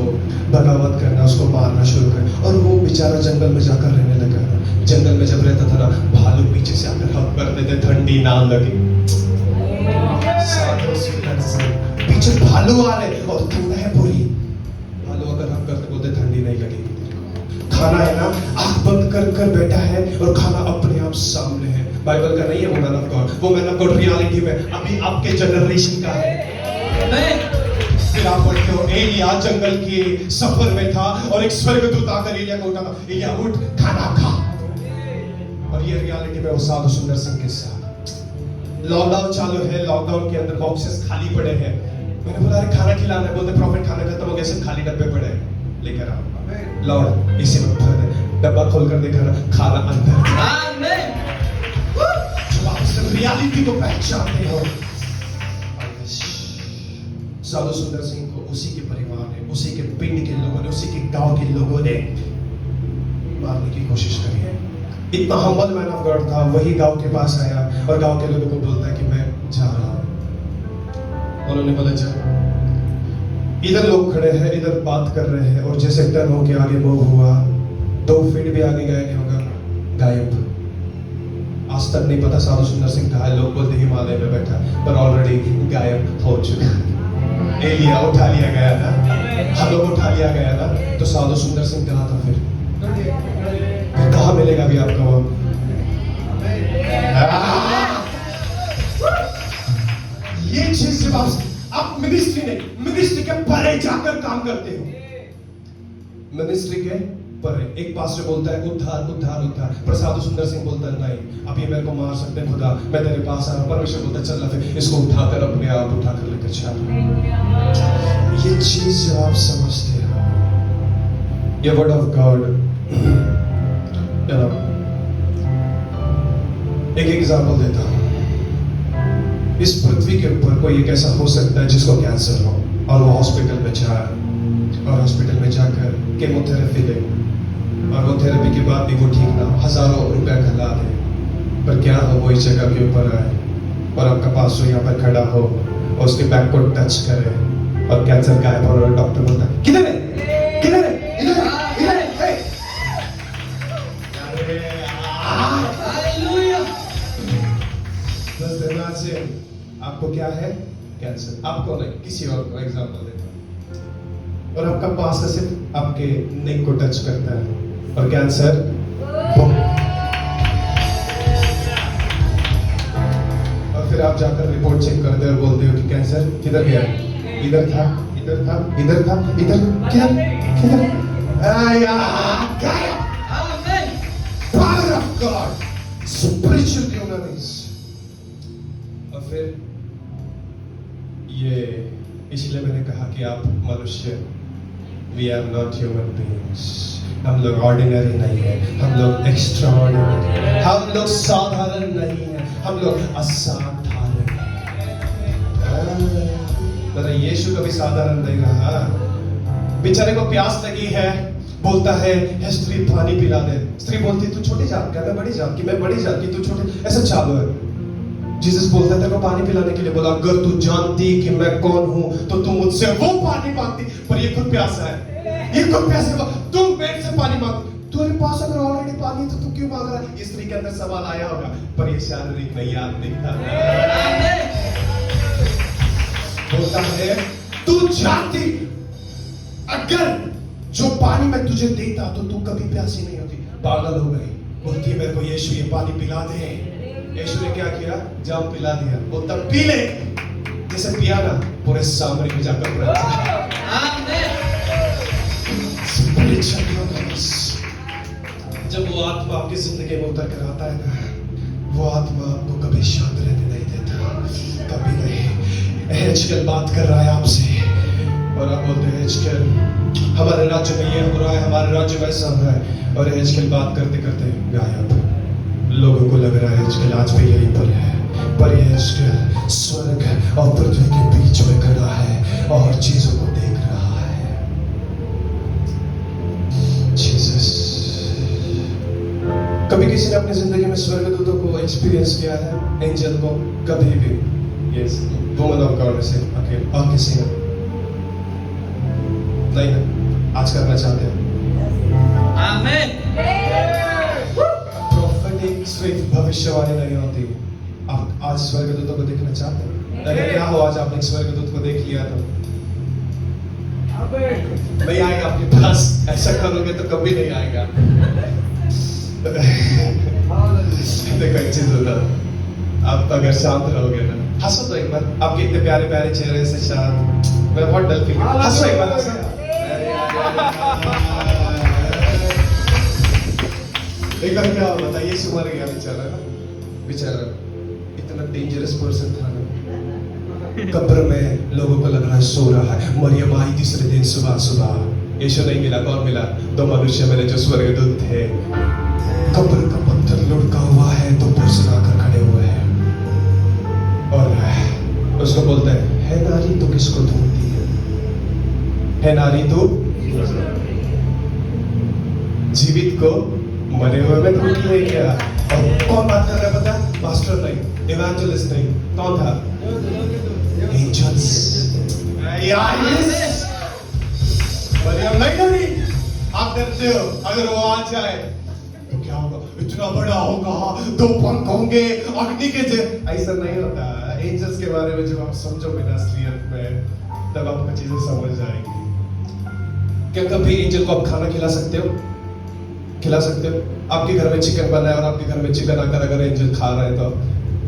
बगावत करना, उसको मारना शुरू कर, और वो बेचारा जंगल में जाकर रहने लगा। जंगल में जब रहता था ना, भालू पीछे से आकर हक करते थे, ठंडी ना लगे। पीछे भालू आ रहे और ठंडा है पूरी, भालू अगर हक करते बोलते ठंडी नहीं लगेगी। खाना है ना, आंख बंद कर कर बैठा है और खाना अपने आप सामने है। बाइबल का नहीं है वो मैन ऑफ गॉड, वो मैन ऑफ गॉड रियलिटी में अभी आपके जनरेशन का है। फिर आप बोलते हो एलिया जंगल के सफर में था और एक स्वर्गदूत आकर एलिया को उठाया, एलिया उठ खाना खा। और ये रियलिटी में वो साधु सुंदर सिंह के साथ लॉकडाउन चालू है, लॉकडाउन के अंदर बॉक्सेस खाली पड़े हैं। मैंने बोला अरे खाना खिलाना है, बोलते प्रॉफिट खाना खत्म हो गया, सिर्फ खाली डब्बे पड़े हैं, लेकर आओ। लॉर्ड इसी में भर दे। डब्बा खोलकर देखा ना, खाना अंदर। जब आप इस रियलिटी को पहचानते हो, साधु सुंदर सिंह को उसी के परिवार ने, उसी के पिंड के लोगों ने, उसी के गांव के लोगों ने मारने की कोशिश करी है। इतना हम्बल मैन ऑफ गॉड था, वही गांव के पास आया और गांव के लोगों को बोलता है कि मैं जा रहा हूं। उन्होंने बोला जा। इधर लोग खड़े हैं, इधर बात कर रहे हैं, और जैसे टर्न होके आगे मूव हुआ, 2 फीट भी आगे गए नहीं होगा, गायब। आज तक नहीं पता साधु सुंदर सिंह कहाँ है। लोग बोलते हिमालय में बैठा, पर ऑलरेडी गायब हो चुका। एलिया उठा लिया गया ना, हम लोग उठा लिया गया ना, तो साधु सुंदर सिंह कहाँ था? फिर कहाँ मिलेगा भी आपको वो? ये चीज सिर्फ आप मिनिस्ट्री नहीं, मिनिस्ट्री के परे जाकर काम करते हो। मिनिस्ट्री के परे एक पास्टर बोलता है उद्धार उद्धार उद्धार, पर साधु सुंदर सिंह बोलता है नहीं, अब ये मेरे को मार सकते हैं खुदा, मैं तेरे पास आ रहा हूं। परमेश्वर बोलता है चल फिर इसको उठाकर अपने आप उठाकर लेकर चल। ये चीज जब आप समझते हो, ये वर्ड ऑफ गॉड। एक एग्जाम्पल देता हूं। इस पृथ्वी के ऊपर कोई एक ऐसा हो सकता है जिसको कैंसर हो और वो हॉस्पिटल में जाए, और हॉस्पिटल में जाकर केमोथेरेपी ले, और वो थेरेपी के बाद भी वो ठीक ना, हजारों रुपया खिला दे, पर क्या हो वो इस जगह के ऊपर आए और आपका पास जो यहाँ पर खड़ा हो और उसके बैक को टच करे और कैंसर गायब हो, और डॉक्टर बोलता है किधर है, किधर है, इधर है, इधर है। बस देना से आपको क्या है? कैंसर। आपको नहीं, किसी और को एग्जाम्पल देता हूं। और आपका पास सिर्फ आपके नेक को टच करता है और कैंसर और फिर आप जाकर रिपोर्ट चेक करते हो और बोलते हो कि कैंसर किधर गया? इधर था, इधर था, इधर था, इधर, किधर, किधर? of God, spiritual dunamis. और फिर ये इसलिए मैंने कहा कि आप मनुष्य, we are not human beings. हम लोग ऑर्डिनरी नहीं है, हम लोग एक्स्ट्रा ऑर्डिनरी है, हम लोग साधारण नहीं है, हम लोग असाधारण है। मेरा यीशु कभी साधारण नहीं रहा। बेचारे को प्यास लगी है, बोलता है स्त्री पानी पिला दे। स्त्री बोलती तू छोटी जात का, मैं बड़ी जात की, मैं बड़ी जात की, तू छोटी, ऐसा चालू है। जीसस बोलता है तेरे को पानी पिलाने के लिए बोला, अगर तू जानती कि मैं कौन हूं तो तू मुझसे वो पानी मांगती, पर ये खुद प्यासा है, ये खुद प्यासे है, तुम मेरे से पानी मांग, तुम्हारे पास अगर ऑलरेडी पानी है तो तू क्यों मांग रहा है? इस स्त्री के अंदर सवाल आया होगा, पर ये शारीरिक नहीं, आत्मिक था। बोलता है तू जानती अगर जो पानी मैं तुझे देता तो तू कभी प्यासी नहीं होती। पागल हो गई, बोलती मेरे को यीशु ये पानी पिला दे। यीशु ने क्या किया? जाम पिला दिया। बोलता पी ले। जैसे पिया ना, पूरे सामरी में जाकर जब वो आत्मा आपकी जिंदगी में उतर कर आता है ना, वो आत्मा आपको कभी शांत रहने नहीं देता, कभी नहीं। हेजकेल बात कर रहा है आपसे और आप बोलते हैं हेजकेल हमारे राज्य में ये हो रहा है, हमारे राज्य में ऐसा हो रहा है, और हेजकेल बात करते करते गायब। लोगों को लग रहा है हेजकेल आज भी यहीं पर है, पर ये हेजकेल स्वर्ग और पृथ्वी के बीच में खड़ा है और चीजों को देख रहा है। जीसस, कभी किसी ने अपनी जिंदगी में स्वर्गदूतों को एक्सपीरियंस किया है? एंजल को कभी भी? यस, वुमन ऑफ गॉड से अकेले, और किसी ने नहीं है? आज करना चाहते हैं? आमीन। प्रोफेटिक सिर्फ भविष्यवाणी नहीं होती। आप आज स्वर्गदूतों को देखना चाहते हैं? अगर क्या हो आज आपने स्वर्गदूत को देख लिया तो नहीं आएगा आपके पास। ऐसा करोगे तो कभी नहीं आएगा। देखो एक चीज होता, आप अगर शांत रहोगे ना, हंसो तो एक बार। आपके इतने प्यारे प्यारे चेहरे से शांत, मैं बहुत डल फील करता हूं। हंसो एक बार, हंसो। एक बार क्या हुआ बताइए, मर गया बेचारा ना, बेचारा इतना डेंजरस पर्सन था ना, कब्र में लोगों को लग रहा है सो रहा है। मरियम आई तीसरे दिन सुबह सुबह, यीशु नहीं मिला, कौन मिला? दो मनुष्य मिले जो स्वर्गदूत थे। कब्र का पत्थर लुढ़का हुआ है, तो पर्सन आकर खड़े हुए हैं और उसको बोलते हैं, है नारी तो किसको ढूंढती है नारी तो जीवित को मरे हुए में ढूंढ ले क्या? और कौन बात कर रहा है पता? मास्टर नहीं, इवेंजलिस्ट नहीं, कौन था? एंजल्स। मरियम नहीं डरी। आप डरते हो अगर वो आ जाए तो क्या होगा? इतना बड़ा होगा, दो पंख होंगे, अग्नि के ऐसा नहीं होता। एंजल्स के बारे में जब आप समझोगे ना असलियत में, तब आपको चीजें समझ आएंगी। क्या कभी एंजल को आप खाना खिला सकते हो? खिला सकते हो? आपके घर में चिकन बना है और आपके घर में चिकन आकर अगर एंजल खा रहे हैं तो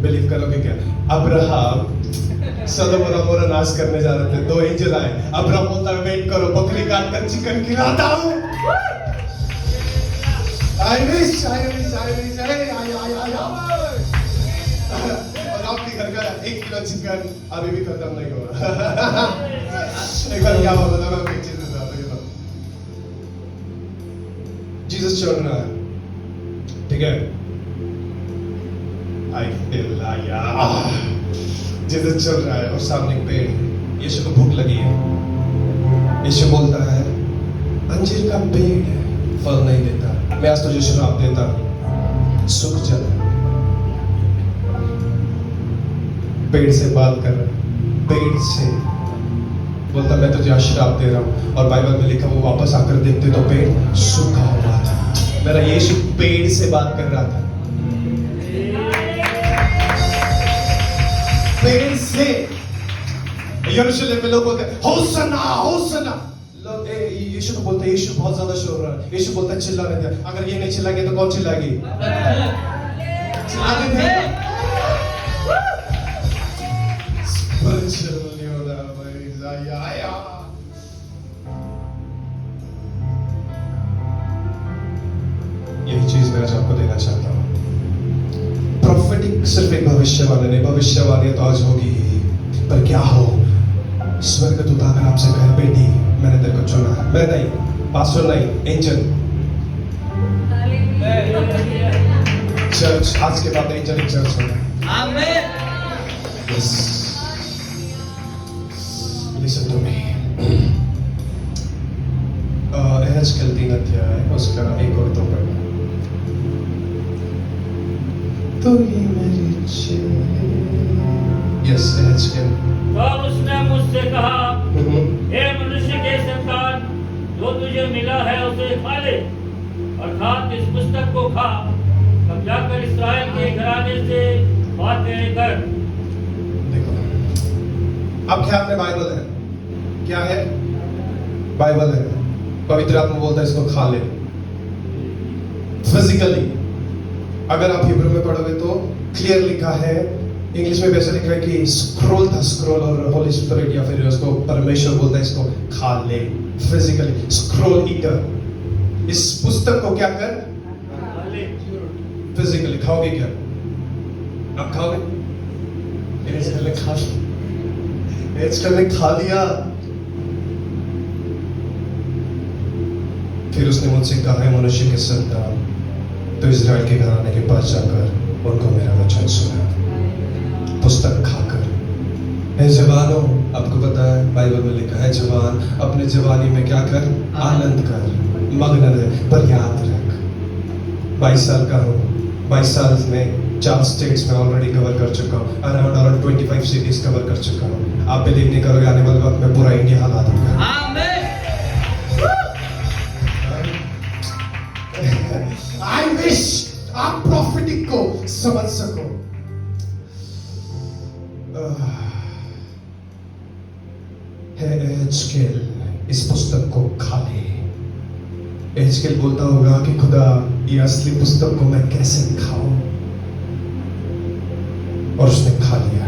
बिलीव करोगे क्या? अब्राहम सदोम और अमोरा नाश करने जा रहे थे, दो एंजल आए। अब्राहम बोलता है वेट करो, बकरी काट कर चिकन खिलाता हूं। और आपके घर का 1 किलो चिकन अभी भी खत्म नहीं हुआ। एक बार क्या हुआ बता, मैं आपको एक चीज बताता हूं। जीसस चल रहा है, ठीक है? जीसस चल रहा है और सामने एक पेड़। यीशु को भूख लगी है। यीशु बोलता है अंजीर का पेड़ है, फल नहीं देता, मैं आज तुझे श्राप देता, सूख जा। पेड़ से बात कर रहा है, पेड़ से बोलता मैं तुझे श्राप दे रहा हूं। और बाइबल में लिखा वो वापस आकर देखते तो पेड़ सूखा हुआ था। मेरा यीशु पेड़ से बात कर रहा था, पेड़ से। यरूशलेम में लोग बोलते होसना होसना, लोग यीशु को बोलते, यीशु बहुत ज्यादा शोर रहा है। यीशु बोलता है चिल्ला रहे थे, अगर ये नहीं चिल्लाएंगे तो कौन चिल्लाएगी? चिल्लाते थे। यही चीज मैं आज आपको देना चाहता हूं। सिर्फ एक भविष्यवाणी नहीं, भविष्यवाणी तो आज होगी ही, पर क्या हो स्वर्गदूत आकर आपसे कहे बेटी मैंने तेरे को चुना है। मैं नहीं, पास्टर नहीं, एंजल। चर्च आज के बाद एंजलिक चर्च होगा। आमीन। Yes. Listen to me. एहेजकेल 3 अध्याय उसका 1 और 2 पढ़ना। तो ये मेरी यस एहेजकेल। तब उसने मुझसे कहा, हे मनुष्य के संतान, जो तुझे मिला है उसे खा ले, अर्थात इस पुस्तक को खा, तब जाकर इस्राएल के घराने से बातें कर। देखो अब क्या आपने बाइबल है, क्या है बाइबल है, पवित्र आत्मा बोलता है इसको खा ले फिजिकली। अगर आप हिब्रू में पढ़ोगे तो क्लियर लिखा है, इंग्लिश में वैसे लिखा है कि स्क्रोल था, स्क्रोल, और होली स्पिरिट या फिर उसको परमेश्वर बोलता है इसको खा ले फिजिकली। स्क्रोल ईटर, इस पुस्तक को क्या कर फिजिकली खाओगे। क्या आप खाओगे? एहेजकेल ने खा लिया। फिर उसने मुझसे कहा है मनुष्य के संतान, तो इजराइल के घराने के पास जाकर उनको मेरा वचन सुना, पुस्तक खाकर। हे जवानों, आपको पता है बाइबल में लिखा है जवान अपने जवानी में क्या कर, आनंद कर, मग्न रहे। पर याद रख 22 साल का हूँ, 22 साल में 4 स्टेट्स में ऑलरेडी कवर कर चुका हूँ, अराउंड 25 सिटीज कवर कर चुका हूँ। आप बिलीव नहीं करोगे, आने वाले वक्त में पूरा इंडिया हिला दूंगा। आई विश आप प्रॉफिटिक को समझ सको। हे एहेजकेल, इस पुस्तक को खा ले। एहेजकेल बोलता होगा कि खुदा ये असली पुस्तक को मैं कैसे खाऊं, और उसने खा लिया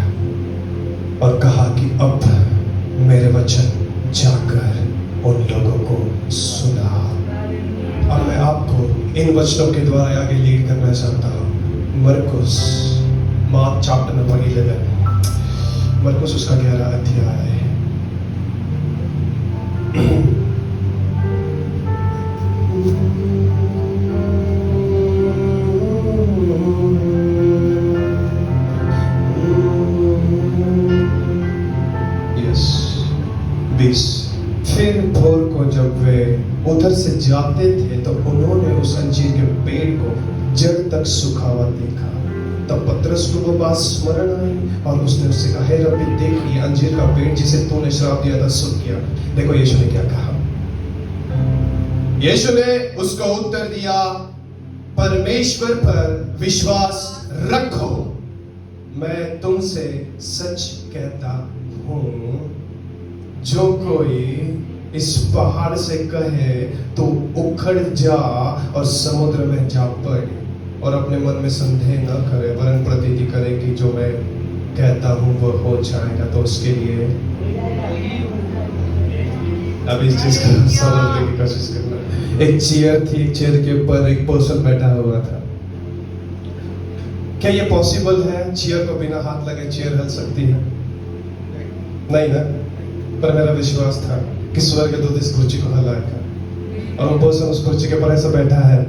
और कहा कि अब मेरे वचन जाकर उन लोगों को सुना। अब मैं आपको इन वचनों के द्वारा आगे लीड करना चाहता हूँ। मरकुस मार्क चैप्टर नंबर 11, मरकुस उसका 11 अध्याय। यस 20। फिर भोर को जब वे उधर से जाते थे तो उन्होंने उस अंजीर के पेड़ को जड़ तक सूखा हुआ देखा। तब पतरस को वो बात स्मरण आई और उसने उससे कहा, हे रब्बी, देख ये अंजीर का पेड़ जिसे तूने श्राप दिया था सूख गया। देखो यीशु ने क्या कहा। यीशु ने उसको उत्तर दिया, परमेश्वर पर विश्वास रखो, मैं तुमसे सच कहता हूं, जो कोई इस पहाड़ से कहे तो उखड़ जा और समुद्र में जा पड़, और अपने मन में संदेह न करे वरन प्रतीति करे कि जो मैं कहता हूं वो हो जाएगा, तो उसके लिए अब इस चीज को समझने की कोशिश करना। एक चेयर थी, एक चेयर के ऊपर एक पर्सन बैठा हुआ था। क्या ये पॉसिबल है चेयर को बिना हाथ लगे चेयर हिल सकती है? नहीं ना। पर मेरा विश्वास था कि स्वर्गदूत इस कुर्सी को हिलाएगा, और वो पर्सन उस कुर्सी के ऊपर ऐसा बैठा है,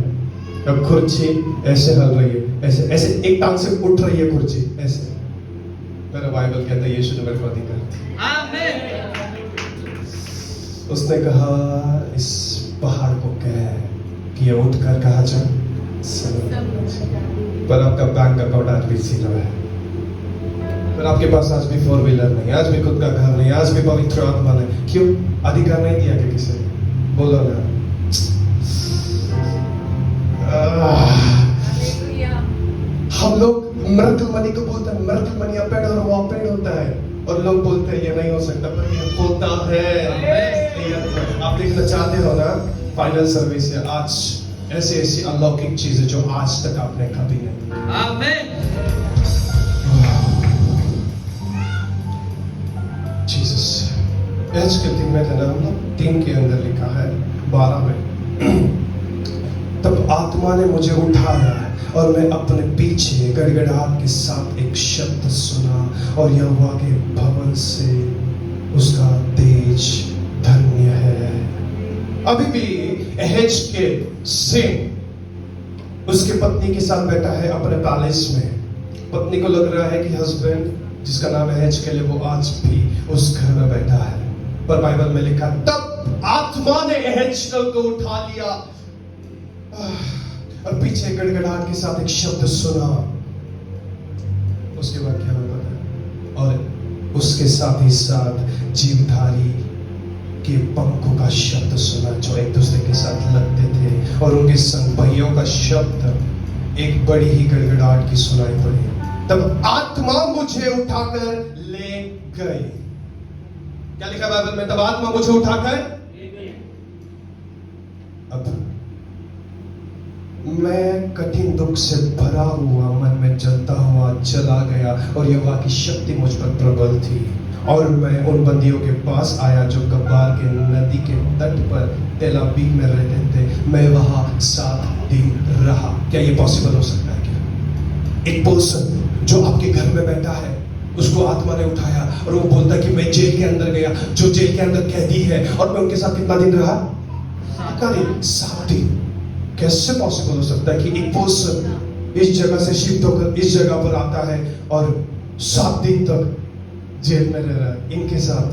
अब कुर्सी ऐसे हिल रही है, ऐसे ऐसे एक टांग से उठ रही है कुर्सी ऐसे। मेरा बाइबल कहता है यीशु ने मेरे को अधिकार दिया। आमीन। उसने कहा इस पहाड़ को कह कि ये उठ कर कहा जा, पर आपका बैंक अकाउंट आज भी 0 है, पर आपके पास आज भी 4 व्हीलर नहीं, आज भी खुद का घर नहीं, आज भी पवित्र आत्मा नहीं। क्यों? अधिकार नहीं दिया कि किसी ने? बोलो ना। हम लोग मृत्यु मणि को बोलते हैं, मृत्यु मणि अपेड़ और वो अपेड़ होता है, और लोग बोलते हैं ये नहीं हो सकता, पर ये होता है। आप देखना चाहते हो ना फाइनल सर्विस है, आज ऐसी ऐसी अलौकिक चीजें जो आज तक आपने कभी नहीं। आमीन। जीसस एहेजकेल 3 में था ना, हम लोग 3 के अंदर लिखा है 12 में। तब आत्मा ने मुझे उठाया और मैं अपने पीछे गड़गड़ाहट के साथ एक शब्द सुना, और यहोवा के भवन से उसका तेज धन्य है। अभी भी एहेजकेल सिंह उसके पत्नी के साथ बैठा है अपने पैलेस में। पत्नी को लग रहा है कि हस्बैंड जिसका नाम एहेजकेल है वो आज भी उस घर में बैठा है, पर बाइबल में लिखा तब आत्मा ने एहेजकेल को उठा लिया और पीछे गड़गड़ाहट के साथ एक शब्द सुना। उसके बाद क्या हुआ पता है? और उसके साथ ही साथ जीवधारी के पंखों का शब्द सुना जो एक दूसरे के साथ लगते थे, और उनके संग पहियों का शब्द एक बड़ी ही गड़गड़ाहट की सुनाई पड़ी। तब आत्मा मुझे उठाकर ले गई। क्या लिखा बाइबल में? तब आत्मा मुझे उठाकर। अब मैं कठिन दुख से भरा हुआ मन में जलता हुआ चला गया, और यहोवा की शक्ति मुझ पर प्रबल थी, और मैं उन बंदियों के पास आया जो गब्बार के नदी के तट पर तेल अबीब में रहते थे। मैं वहां 7 दिन रहा। क्या ये पॉसिबल हो सकता है? क्या एक पर्सन जो आपके घर में बैठा है उसको आत्मा ने उठाया और वो बोलता है कि मैं जेल के अंदर गया, जो जेल के अंदर कैदी है, और मैं उनके साथ कितना दिन रहा? 7 दिन। कैसे पॉसिबल हो सकता है कि एक पर्सन इस जगह से शिफ्ट होकर इस जगह पर आता है और 7 दिन तक जेल में रह रहा है इनके साथ?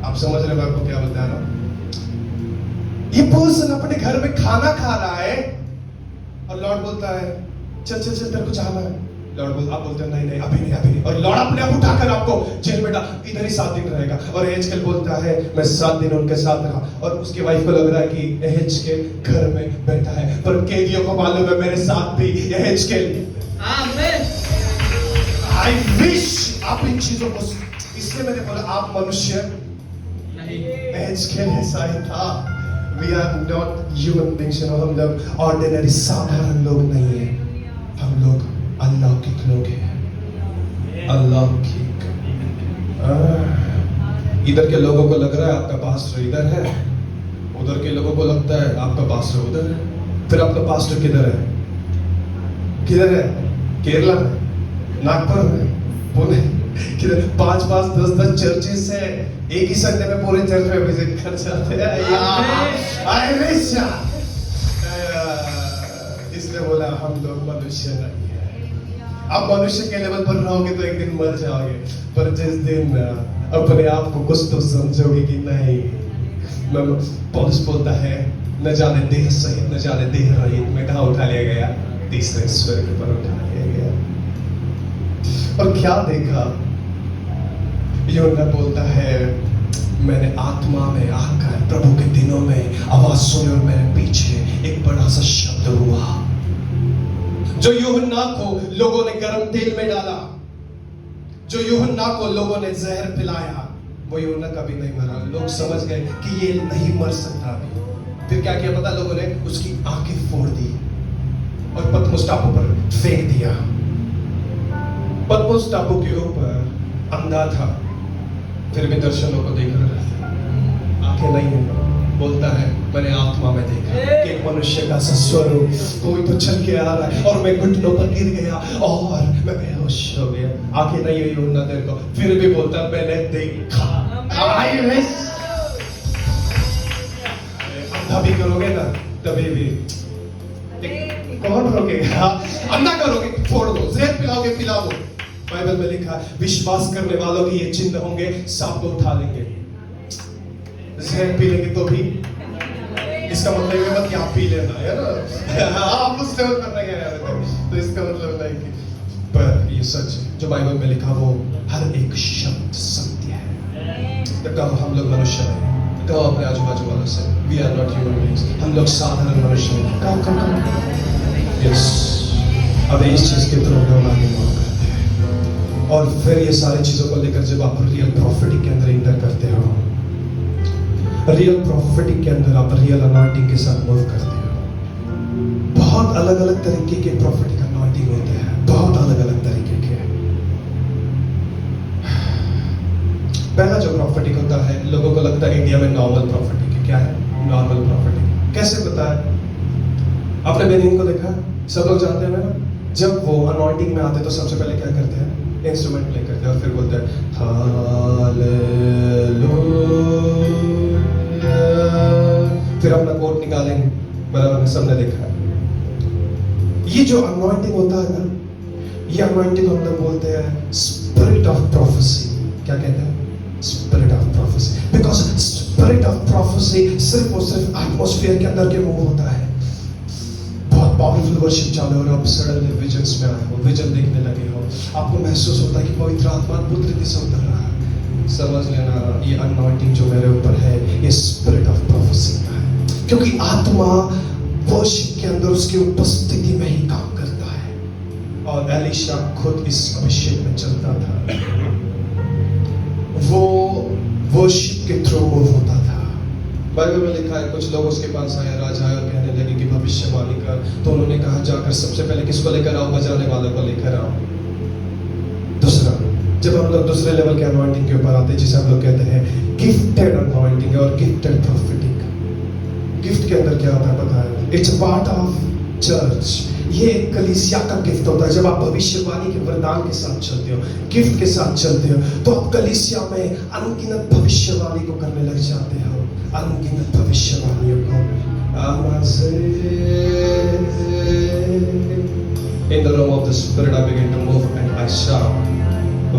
आप समझ रहे हो आपको क्या बता रहा हूं? ये पर्सन अपने घर में खाना खा रहा है और लॉर्ड बोलता है चल चल चल तेरे को जाना है। लॉर्ड बोलता, आप बोलते हैं नहीं नहीं अभी नहीं अभी नहीं, और लॉर्ड अपने आप उठाकर आपको जेल में इधर ही 7 दिन रहेगा। और एहेजकेल बोलता है मैं 7 दिन उनके साथ रहा, और उसकी वाइफ को लग रहा है कि एहेजकेल घर में बैठा है, पर कैदियों को मालूम है मेरे साथ भी एहेजकेल। आई विश आप इन चीजों को, इसलिए मैंने बोला आप मनुष्य नहीं, एहेजकेल ऐसा ही था। We are not human beings, हम लोग ऑर्डिनरी साधारण लोग नहीं है, हम लोग अलौकिक लोग हैं। अलौकिक। इधर के लोगों को लग रहा है आपका पास्टर इधर है, उधर के लोगों को लगता है आपका पास्टर उधर है। फिर आपका पास्टर किधर है? किधर है? केरला में, नागपुर में, पुणे, किधर? 5-5, 10-10 चर्चेस है, एक ही संडे में पूरे चर्च में विजिट कर जाते हैं। इसलिए बोला हम लोग मनुष्य नहीं है। आप मनुष्य के लेवल पर रहोगे तो एक दिन मर जाओगे, पर जिस दिन अपने आप को कुछ तो समझोगे कि नहीं, पौलुस बोलता है न जाने देह सहित न जाने देह रहित में कहाँ उठा लिया गया? तीसरे स्वर्ग पर उठा लिया गया। और क्या देखा? यूहन्ना बोलता है मैंने आत्मा में आकर प्रभु के दिनों में आवाज सुनी, और मेरे पीछे एक बड़ा सा शब्द हुआ। जो यूहन्ना को लोगों ने गर्म तेल में डाला, जो यूहन्ना को लोगों ने जहर पिलाया, वो यूहन्ना कभी नहीं मरा। लोग समझ गए कि ये नहीं मर सकता अभी। फिर क्या किया पता? लोगों ने उसकी आंखें फोड़ दी और पतमुस टापू पर फेंक दिया। पतमुस टापू के ऊपर अंधा था, फिर भी दर्शनों को देख रहा है, आंखें नहीं है। बोलता है मैंने आत्मा में देखा कि एक मनुष्य का सा स्वरूप कोई तो चल के आ रहा है, और मैं घुटनों पर गिर गया और मैं बेहोश हो गया। आंखें नहीं हुई यूहन्ना तेरे को, फिर भी बोलता मैंने देखा। अंधा भी करोगे ना तभी भी कौन रोकेगा? अंधा करोगे छोड़ दो, जहर पिलाओगे पिला दो। बाइबल में लिखा है विश्वास करने वालों के ये चिन्ह होंगे, सांप को उठा लेंगे। जहर पी लेंगे तो भी इसका मतलब ये मत कि आप पी लेना है ना, आप उस लेवल पर नहीं आए थे, तो इसका मतलब नहीं कि, पर ये सच जो बाइबल में लिखा वो हर एक शब्द सत्य है। तो कहो हम लोग मनुष्य हैं, कहो अपने आजू बाजू वालों से we are not human beings, हम लोग साधारण मनुष्य हैं। कहो यस। अब इस चीज के थ्रू लोग आगे बढ़ करते हैं, और फिर ये सारी चीजों को लेकर जब आप रियल प्रॉफिटिक के अंदर इंटर करते हो, रियल प्रॉफिटिक के अंदर आप रियल अनॉइंटिंग के साथ मूव करते हो। बहुत अलग अलग तरीके के प्रॉफिटिक अनॉइंटिंग होते हैं, बहुत अलग अलग तरीके के। पहला जो प्रॉफिटिक होता है, लोगों को लगता है इंडिया में नॉर्मल प्रॉफिटिक है। क्या है नॉर्मल प्रॉफिटिक? कैसे पता है? आपने बेनिन को देखा? सब लोग जानते हैं ना, जब वो अनॉइंटिंग में आते तो सबसे पहले क्या करते हैं? इंस्ट्रूमेंट प्ले करते हैं और फिर बोलते हैं हालेलुया। फिर अपना कोट निकालेंगे, बराबर सबने देखा है। ये जो अनॉइंटिंग होता है ना, ये अनॉइंटिंग हम लोग बोलते हैं स्पिरिट ऑफ प्रोफेसी। क्या कहते हैं? Spirit of prophecy. Because spirit of prophecy सिर्फ और सिर्फ एटमॉस्फेयर के अंदर के मूव होता है। बहुत पावरफुल वर्शिप चालू हो रहा है, आप सडनली विजन्स में आए हो, विजन देखने लगे हो, आपको महसूस होता है कि पवित्र आत्मा अद्भुत रीति से उतर रहा है। समझ लेना, ये अनॉइंटिंग जो मेरे ऊपर है, ये स्पिरिट ऑफ प्रोफेसी का है, क्योंकि आत्मा वर्शिप के अंदर उसकी उपस्थिति में ही काम करता है। और एलीशा खुद इस अभिषेक में चलता था, वो वर्शिप के थ्रू मूव होता था। बाइबल में लिखा है, कुछ लोग उसके पास आए, राजा आए और कहने लगे कि भविष्यवाणी कर। तो उन्होंने कहा, जाकर सबसे पहले किसको लेकर आओ? बजाने वाले को लेकर आओ। दूसरा, जब हम लोग दूसरे लेवल के अनॉइंटिंग के ऊपर आते हैं, जिसे हम लोग कहते हैं गिफ्टेड अनॉइंटिंग और गिफ्टेड प्रोफेटिक। गिफ्ट के अंदर क्या होता है पता है? It's part of church. ये एक कलीसिया का गिफ्ट होता है। जब आप भविष्यवाणी के वरदान के साथ चलते हो, गिफ्ट के साथ चलते हो, तो आप कलीसिया में अनगिनत भविष्यवाणी को करने लग जाते हो, अनगिनत भविष्यवाणियों को। In the realm of the spirit, I began to move and I saw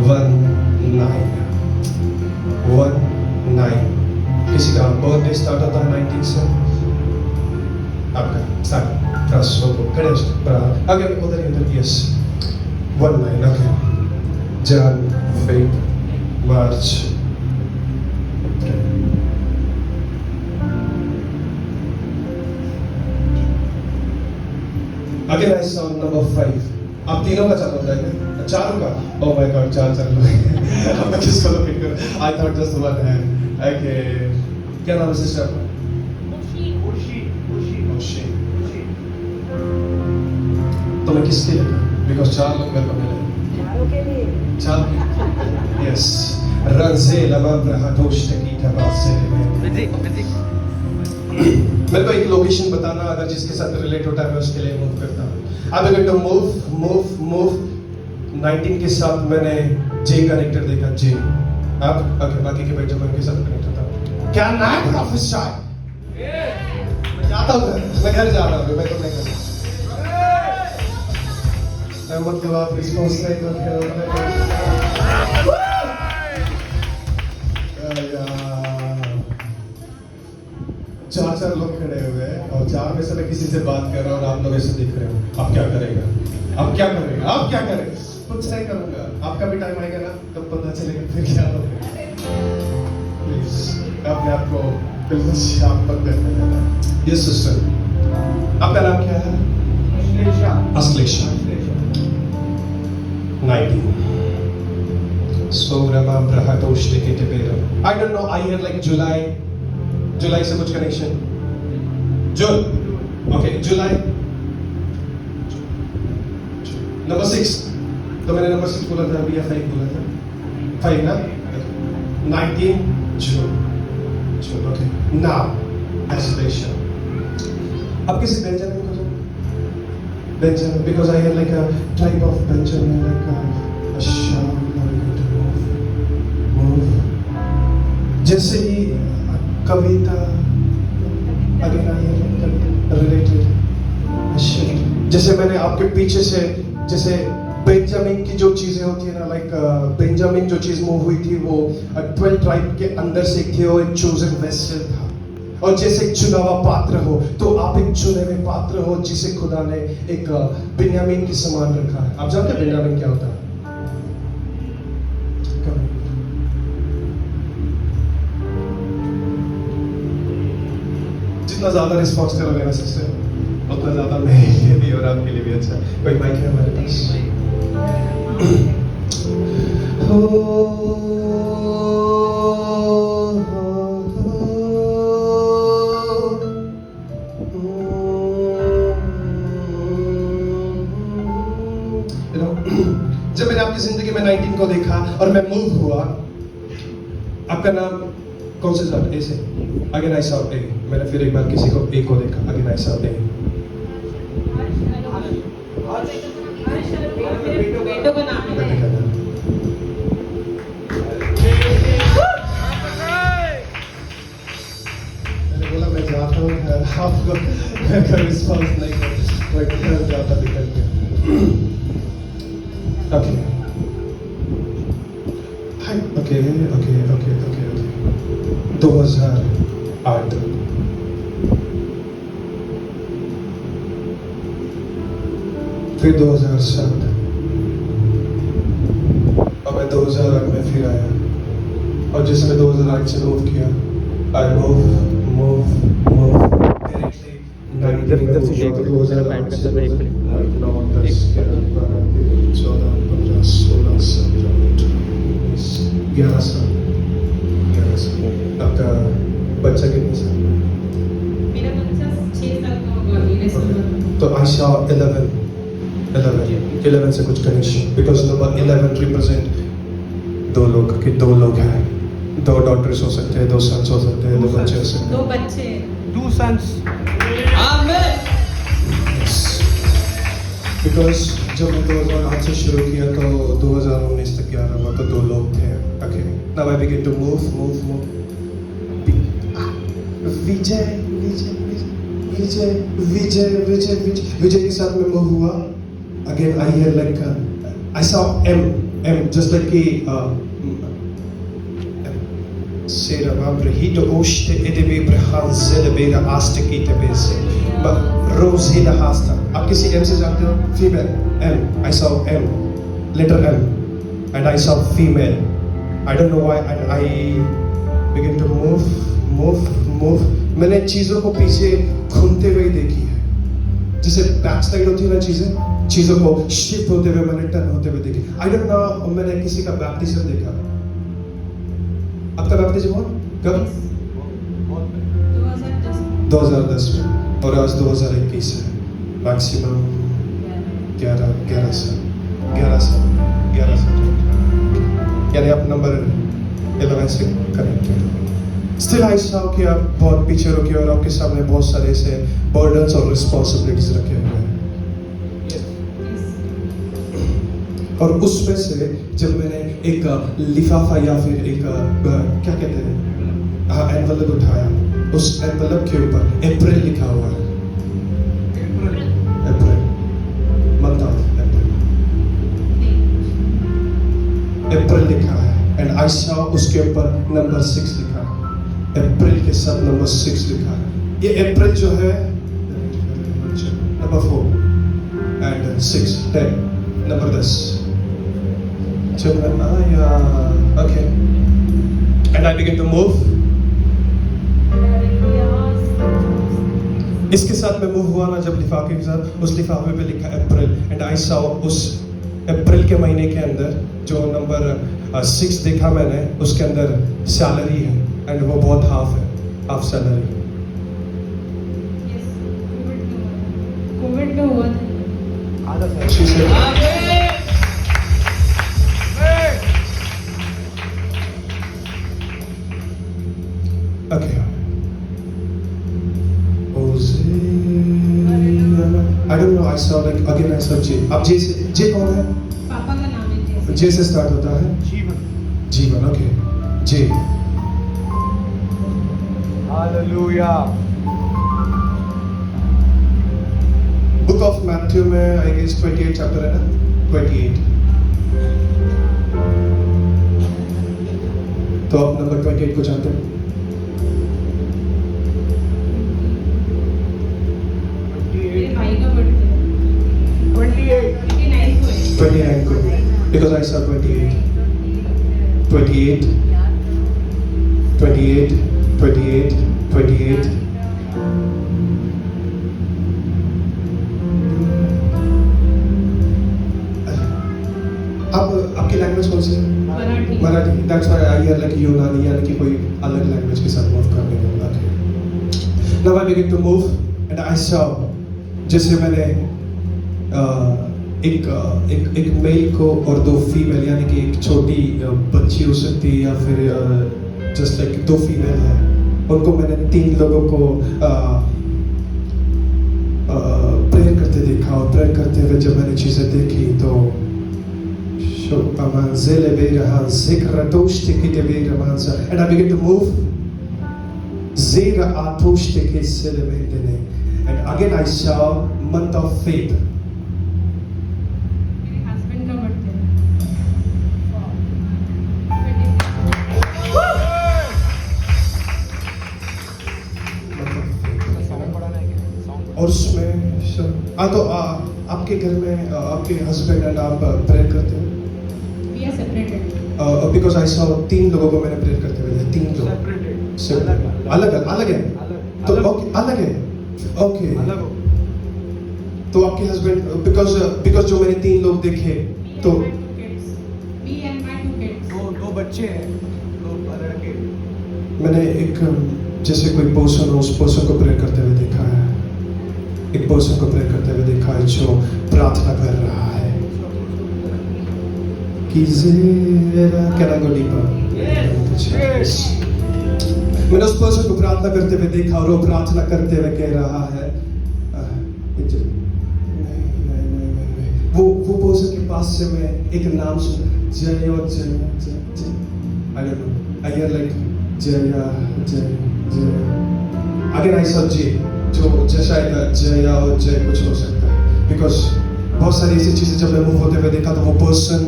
1-9. किसी का बर्थडे स्टार्ट होता है 19 से, आपका स्टार्ट खड़े आगे उधर यस 1-9। ओके, जन, Feb, March, again I saw number 5। आप तीनों का चालू होता है क्या? चारों का? ओह माय गॉड, चार लोग अब मैं किसको लोकेट करूं? आई थॉट जस्ट वन है। ओके, क्या नाम है सिस्टर आपका? खुशी। तो मैं किसके लिए? बिकॉज चार लोग मेरे को मिले। चारों के लिए। चार, यस। रंजे लमा ब्रहादोश की ठबास से मेरे को एक लोकेशन बताना, अगर जिसके साथ रिलेट होता है मैं उसके लिए मूव करता हूँ। अब अगर तो मूव 19 के साथ मैंने जे कनेक्टर देखा, जे। अब ओके, बाकी के बच्चों को इनके साथ कनेक्ट होता है। क्या नाम प्रोफेसर? मैं जाता हूँ, मैं घर जा रहा हूँ, मैं तो नहीं करता। मतलब आप रिस्पॉन्स नहीं करते हो। चार लोग खड़े हुए हैं और चार में से मैं किसी से बात कर रहा हूँ और आप लोग ऐसे दिख रहे हो। आप क्या करेगा? आप क्या करेगा? आप क्या करेगा? कुछ नहीं करूंगा। आपका भी टाइम आएगा ना, तब पता चलेगा फिर क्या होगा। प्लीज अपने आप को बिल्कुल शांत पर करने देना। यस सिस्टर, आपका नाम क्या है? अश्लेषा। 19। सोरमा ब्रहादोश के टेपेरा। I don't know, I hear like जुलाई से कुछ कनेक्शन? जून। ओके, जुलाई। नंबर 6। तो मैंने नंबर 6 बोला था, अभी 5 बोला था। 5 ना? 19 जून। Okay, now aspiration. अब किसी बेंजामिन को जाओ? Benjamin, because I hear like a type of Benjamin, like a shout, move. जैसे ही कविता अगेन रिलेटेड, जैसे मैंने आपके पीछे से, जैसे बेंजामिन की जो चीजें होती है ना, लाइक बेंजामिन जो चीज मूव हुई थी वो 12 ट्राइब के अंदर से थी, वो एक चोजन वेसल था। और जैसे एक चुना हुआ पात्र हो, तो आप एक चुने हुए पात्र हो जिसे खुदा ने एक बिन्यामीन के समान रखा है। आप जानते हैं बिन्यामीन क्या होता है? जितना ज्यादा रिस्पॉन्स करोगे ना सिस्टर, उतना ज्यादा मेरे लिए भी और आपके लिए भी अच्छा। कोई माइक है हमारे पास? जब मैंने आपकी जिंदगी में 19 को देखा और मैं मूव हुआ, आपका नाम कौन से साथ? ए से। Again I saw a. मैंने फिर एक बार किसी को ए को देखा, अगेन आई सॉ ए। बेटों का नाम है। बेटे का नाम। मैंने बोला मैं जाता हूँ आपको रिस्पॉन्स नहीं कर जाता निकल के। Okay okay okay okay okay 2008 फिर 2007 और मैं 2008 में फिर आया और जिसने 2008 से मूव किया आई मूव इधर से शेक करो, 2008 से पैंट का 9 10 11 12 14 15 16 17 11 साल आपका बच्चा कितने साल मेरा बच्चा 6 साल का होगा अगले साल। तो आई सॉ 11 से कुछ कनेक्शन बिकॉज नंबर 11 रिप्रेजेंट दो लोग हैं, 2 डॉटर्स हो सकते हैं, 2 सन्स हो सकते हैं, 2 बच्चे हो सकते 2 बच्चे। 2 sons. बिकॉज जब मैं 2008 से शुरू किया तो 2019 तक 11 हुआ तो 2 लोग थे। Okay now I begin to move Vijay के साथ में मूव हुआ again I hear like I saw am just like कि Sera Vabrahito Oshte Edebebre Hanzele Bera Astekite Bese. But Rosina Hasta. आप किसी M से जानते हो? Female. M. I saw M. Letter M. And I saw female. I don't know why. And I begin to move. मैंने चीजों को पीछे घूमते हुए देखी है. जैसे बैक साइड होती है ना चीजों को शिफ्ट होते हुए मैंने टर्न होते हुए देखी. I don't know. मैंने किसी का बैप्टिज्म देखा. आपका बैप्टिज्म हुआ कब? 2010 में और आज 2021 है। मैक्सिमम 11 साल यानी आप नंबर 11 से कनेक्टेड। स्टिल आई सॉ कि आप बहुत पीछे रुके और आपके सामने बहुत सारे ऐसे बर्डन्स और रिस्पॉन्सिबिलिटीज रखे हुए हैं और उसमें से जब मैंने एक लिफाफा या फिर एक क्या कहते हैं एनवलप उठाया, उस एनवलप के ऊपर अप्रैल लिखा हुआ है। अप्रैल मंथ ऑफ अप्रैल लिखा है एंड आई सॉ उसके ऊपर नंबर 6 लिखा है। अप्रैल के साथ नंबर 6 लिखा है। ये अप्रैल जो है number 4 and 6 10 number 10 okay and I begin to move इसके साथ में मूव हुआ ना जब लिफाफे के साथ उस लिफाफे पे लिखा अप्रैल एंड आई सॉ उस अप्रैल के महीने के अंदर जो नंबर 6 देखा मैंने उसके अंदर सैलरी है एंड वो बहुत हाफ सैलरी। कोविड में हुआ था। Okay. I don't know. I saw like again. I saw J. अब J कौन है? पापा का नाम है J से स्टार्ट होता है. जीवन. Okay. J. Hallelujah. Book of Matthew में I guess 28 chapter है ना? 28. तो आप नंबर 28 को जानते हैं? मेरे भाई का बर्थडे 29 को because I saw 28 आपकी लैंग्वेज कौन सी है? Marathi. That's why I hear like यूनानी यानी कि कोई अलग लैंग्वेज के साथ मूव करने वाला है। Now I begin to move and I saw जैसे मैंने एक मेल को और 2 फीमेल यानी कि एक छोटी बच्ची हो सकती है या फिर जस्ट लाइक 2 फीमेल है उनको मैंने 3 लोगों को प्रेयर करते देखा देखा और प्रे करते हुए जब मैंने चीजें देखी तो and I began to move and again I saw month of faith. मेरे हस्बैंड का बर्थडे और उसमें तो आपके घर में आपके हस्बैंड एंड आप प्रेयर करते हो? We are separated because I saw 3 लोगों को मैंने प्रेयर करते हुए 3 लोग अलग है तो ओके अलग है ओके तो आपके हस्बैंड बिकॉज जो मैंने 3 लोग देखे तो मी एंड माय 2 किड्स दो बच्चे हैं, दो लड़के। मैंने एक जैसे कोई पर्सन हो उस पर्सन को प्रेयर करते हुए देखा है, एक पर्सन को प्रेयर करते हुए देखा है जो प्रार्थना कर रहा है कि कैन आई गो डीपर। मैंने उस पर्सन को प्रार्थना करते हुए देखा और वो प्रार्थना करते हुए कह रहा है वो पर्सन के पास से मैं एक नाम सुन जय और जय I don't know I hear like जय अगेन आई सॉ जे जो जैसा जय और जय कुछ हो सकता है बिकॉज बहुत सारी ऐसी चीजें जब मैं मूव होते हुए देखा तो वो पर्सन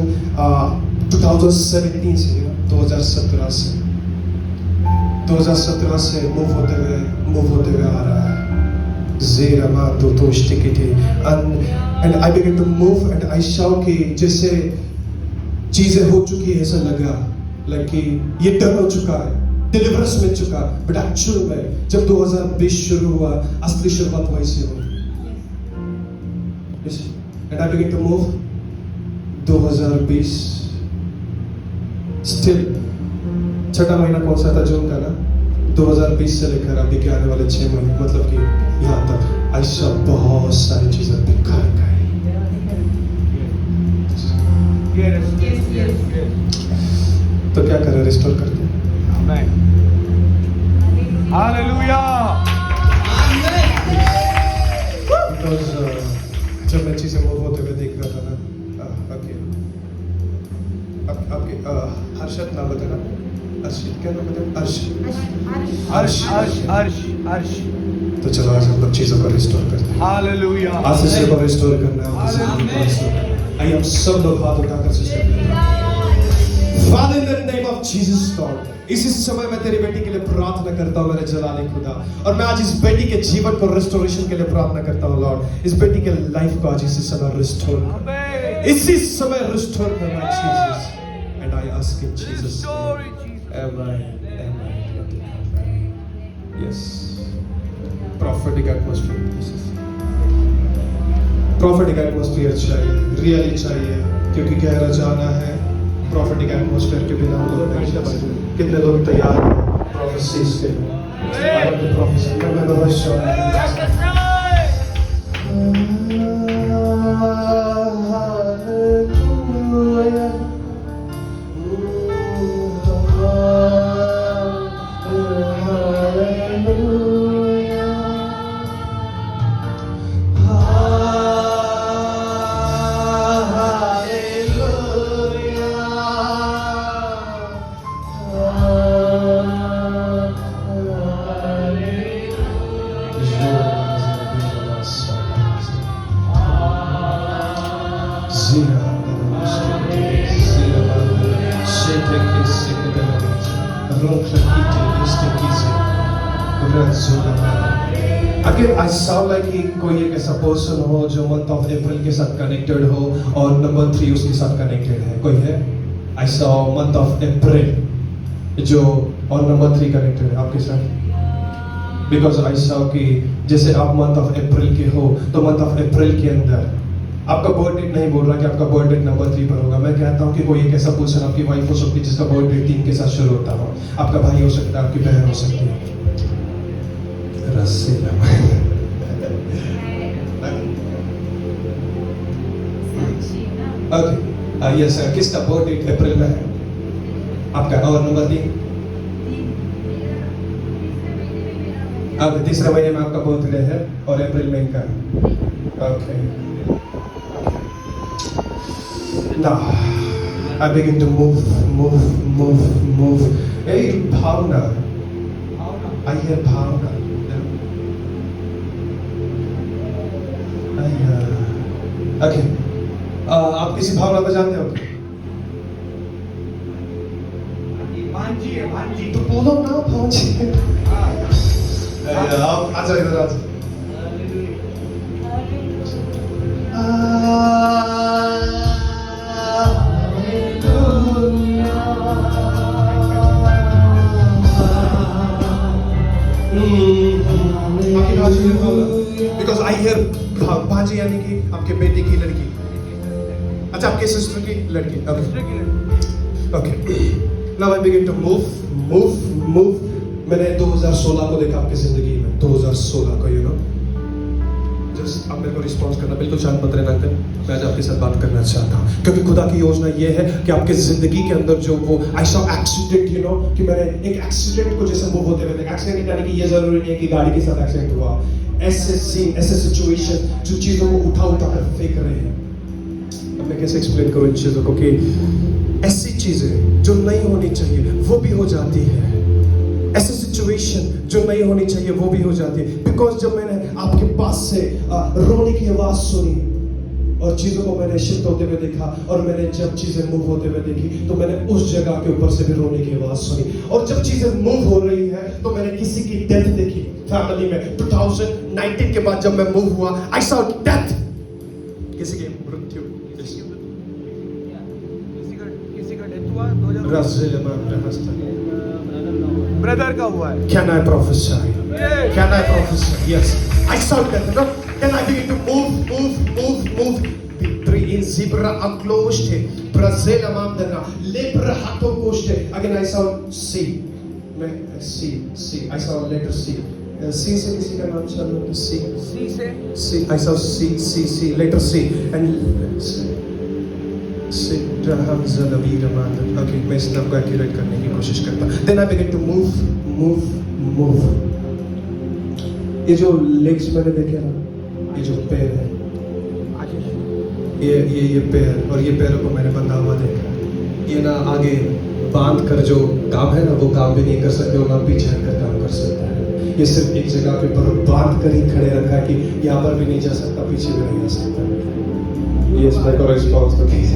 2017 से 2017 से मूव होते हुए आ रहा है ज़ेरमा दो तोष्टी की थी and I began to move and I saw कि जैसे चीजें हो चुकी है ऐसा लगा like कि ये टर्न हो चुका है डिलीवरेंस मिल चुका बट एक्चुअल में जब 2020 शुरू हुआ असली शुरुआत वहीं से हुई and I began to move 2020 still छठा महीना कौन सा था जून का ना 2020 से लेकर अभी के आने वाले 6 महीने मतलब कि यहाँ तक ऐसा बहुत सारी चीजें दिखाई गई तो क्या करें रिस्टोर करते आमेन हालेलुया। बिकॉज जब मैं चीजें मूव होते हुए देख रहा था ना आपके हर्षद नाम बताना अर्शित क्या नाम बताना अर्श तो चलो आज हम लोग चीजों को रिस्टोर करते हैं हालेलुया। आज से को रिस्टोर करना है आइए हम सब लोग हाथ उठाकर sister Father in the name of Jesus Lord इसी समय मैं तेरी बेटी के लिए प्रार्थना करता हूँ मेरे जलाली खुदा और मैं आज इस बेटी के जीवन को रिस्टोरेशन के लिए प्रार्थना करता हूँ लॉर्ड इस बेटी के लाइफ को आज इसी समय रिस्टोर इसी समय रिस्टोर करना Jesus and I ask in Jesus amen yes prophetic atmosphere prophetic atmosphere चाहिए रियली चाहिए क्योंकि गहरा जाना है prophetic atmosphere के बिना हम लोग नहीं जा सकते कितने लोग तैयार हैं prophecies के लिए I want to prophesy मैं भविष्य Again, I sound like कि कोई एक ऐसा पर्सन हो जो मंथ ऑफ अप्रैल के साथ कनेक्टेड हो और नंबर 3 उसके साथ कनेक्टेड है कोई है I saw month of April जो और नंबर 3 कनेक्टेड है आपके साथ बिकॉज I saw कि जैसे आप मंथ ऑफ अप्रैल के हो तो मंथ ऑफ अप्रैल के अंदर आपका बर्थ डेट नहीं बोल रहा कि आपका बर्थ डेट नंबर 3 पर होगा मैं कहता हूँ कि कोई एक ऐसा पर्सन आपकी वाइफ हो सकती है जिसका बर्थ डेट 3 के साथ शुरू होता हो आपका भाई हो सकता है आपकी बहन हो सकती है ओके यस किसका बर्थ डेट अप्रैल में है आपका और नंबर 3 अब तीसरे महीने में आपका बर्थडे है और अप्रैल में इनका Okay. Now, I begin to move. Hey, bhavna. I hear bhavna. Okay. आप किसी भावना को जानते हो? भांजी है भांजी। तो बोलो ना भांजी। आप आजा इधर आजा। आपकी भांजी है भावना। Because I hear भांजी यानी कि आपके बेटे की लड़की। अच्छा आपके सिस्टर की लड़की। Okay. Now I begin to move. मैंने 2016 को देखा आपकी जिंदगी में, 2016 को, जस्ट आप मेरे को रिस्पॉन्स करना, बिल्कुल शांत मत रहना अंकल, मैं आज आपके साथ बात करना चाहता हूँ क्योंकि खुदा की योजना ये है कि आपके जिंदगी के अंदर जो वो आई सॉ एक्सीडेंट, कि मैंने एक एक्सीडेंट को जैसे मूव होते हुए देखा। एक्सीडेंट यानी कि ये जरूरी नहीं है कि गाड़ी के साथ एक्सीडेंट हुआ, ऐसे सीन, ऐसे सिचुएशन जो चीजों को उठा कर फेंक रहे हैं। अब मैं कैसे एक्सप्लेन करूँ इन चीजों को कि ऐसी चीजें जो नहीं होनी चाहिए वो भी हो जाती है, ऐसी सिचुएशन जो नहीं होनी चाहिए वो भी हो जाती है। बिकॉज जब मैंने आपके पास से रोने की आवाज सुनी और चीजों को मैंने शिफ्ट होते हुए देखा, और मैंने जब चीजें मूव होते हुए देखी तो मैंने उस जगह के ऊपर से भी रोने की आवाज सुनी। और जब चीजें मूव हो रही है तो मैंने किसी की डेथ देखी फैमिली में। 2019 के बाद जब मैं मूव हुआ, आई सॉ डेथ, किसी की मृत्यु, किसी का डेथ हुआ 2000 ब्रदर का हुआ है। Can I prophesy? Can I prophesy? Yes. I saw that. Then I begin to move. Victory in zebra ankloshte. Brazil amamdana. Lepra hatokoshte. Again I saw C. C. I saw letter C. C से किसी का नाम चलो तो C. सी से C. I saw C. Letter C. And C. Okay, मैं इस नाम को एक्यूरेट करने की कोशिश करता हूँ। Then I begin to move. ये जो legs मैंने देखे ना, ये जो पैर है, ये पैर, और ये पैरों को मैंने बंधा हुआ देखा। ये ना आगे बांध कर जो काम है ना वो काम भी नहीं कर सकते, और ना पीछे हटकर काम कर सकते हैं। ये सिर्फ एक जगह पे पर बांध कर ही खड़े रखा है कि यहाँ पर भी नहीं जा सकता, पीछे भी नहीं जा सकता। ये इसमें को रिस्पॉन्स तो कैसे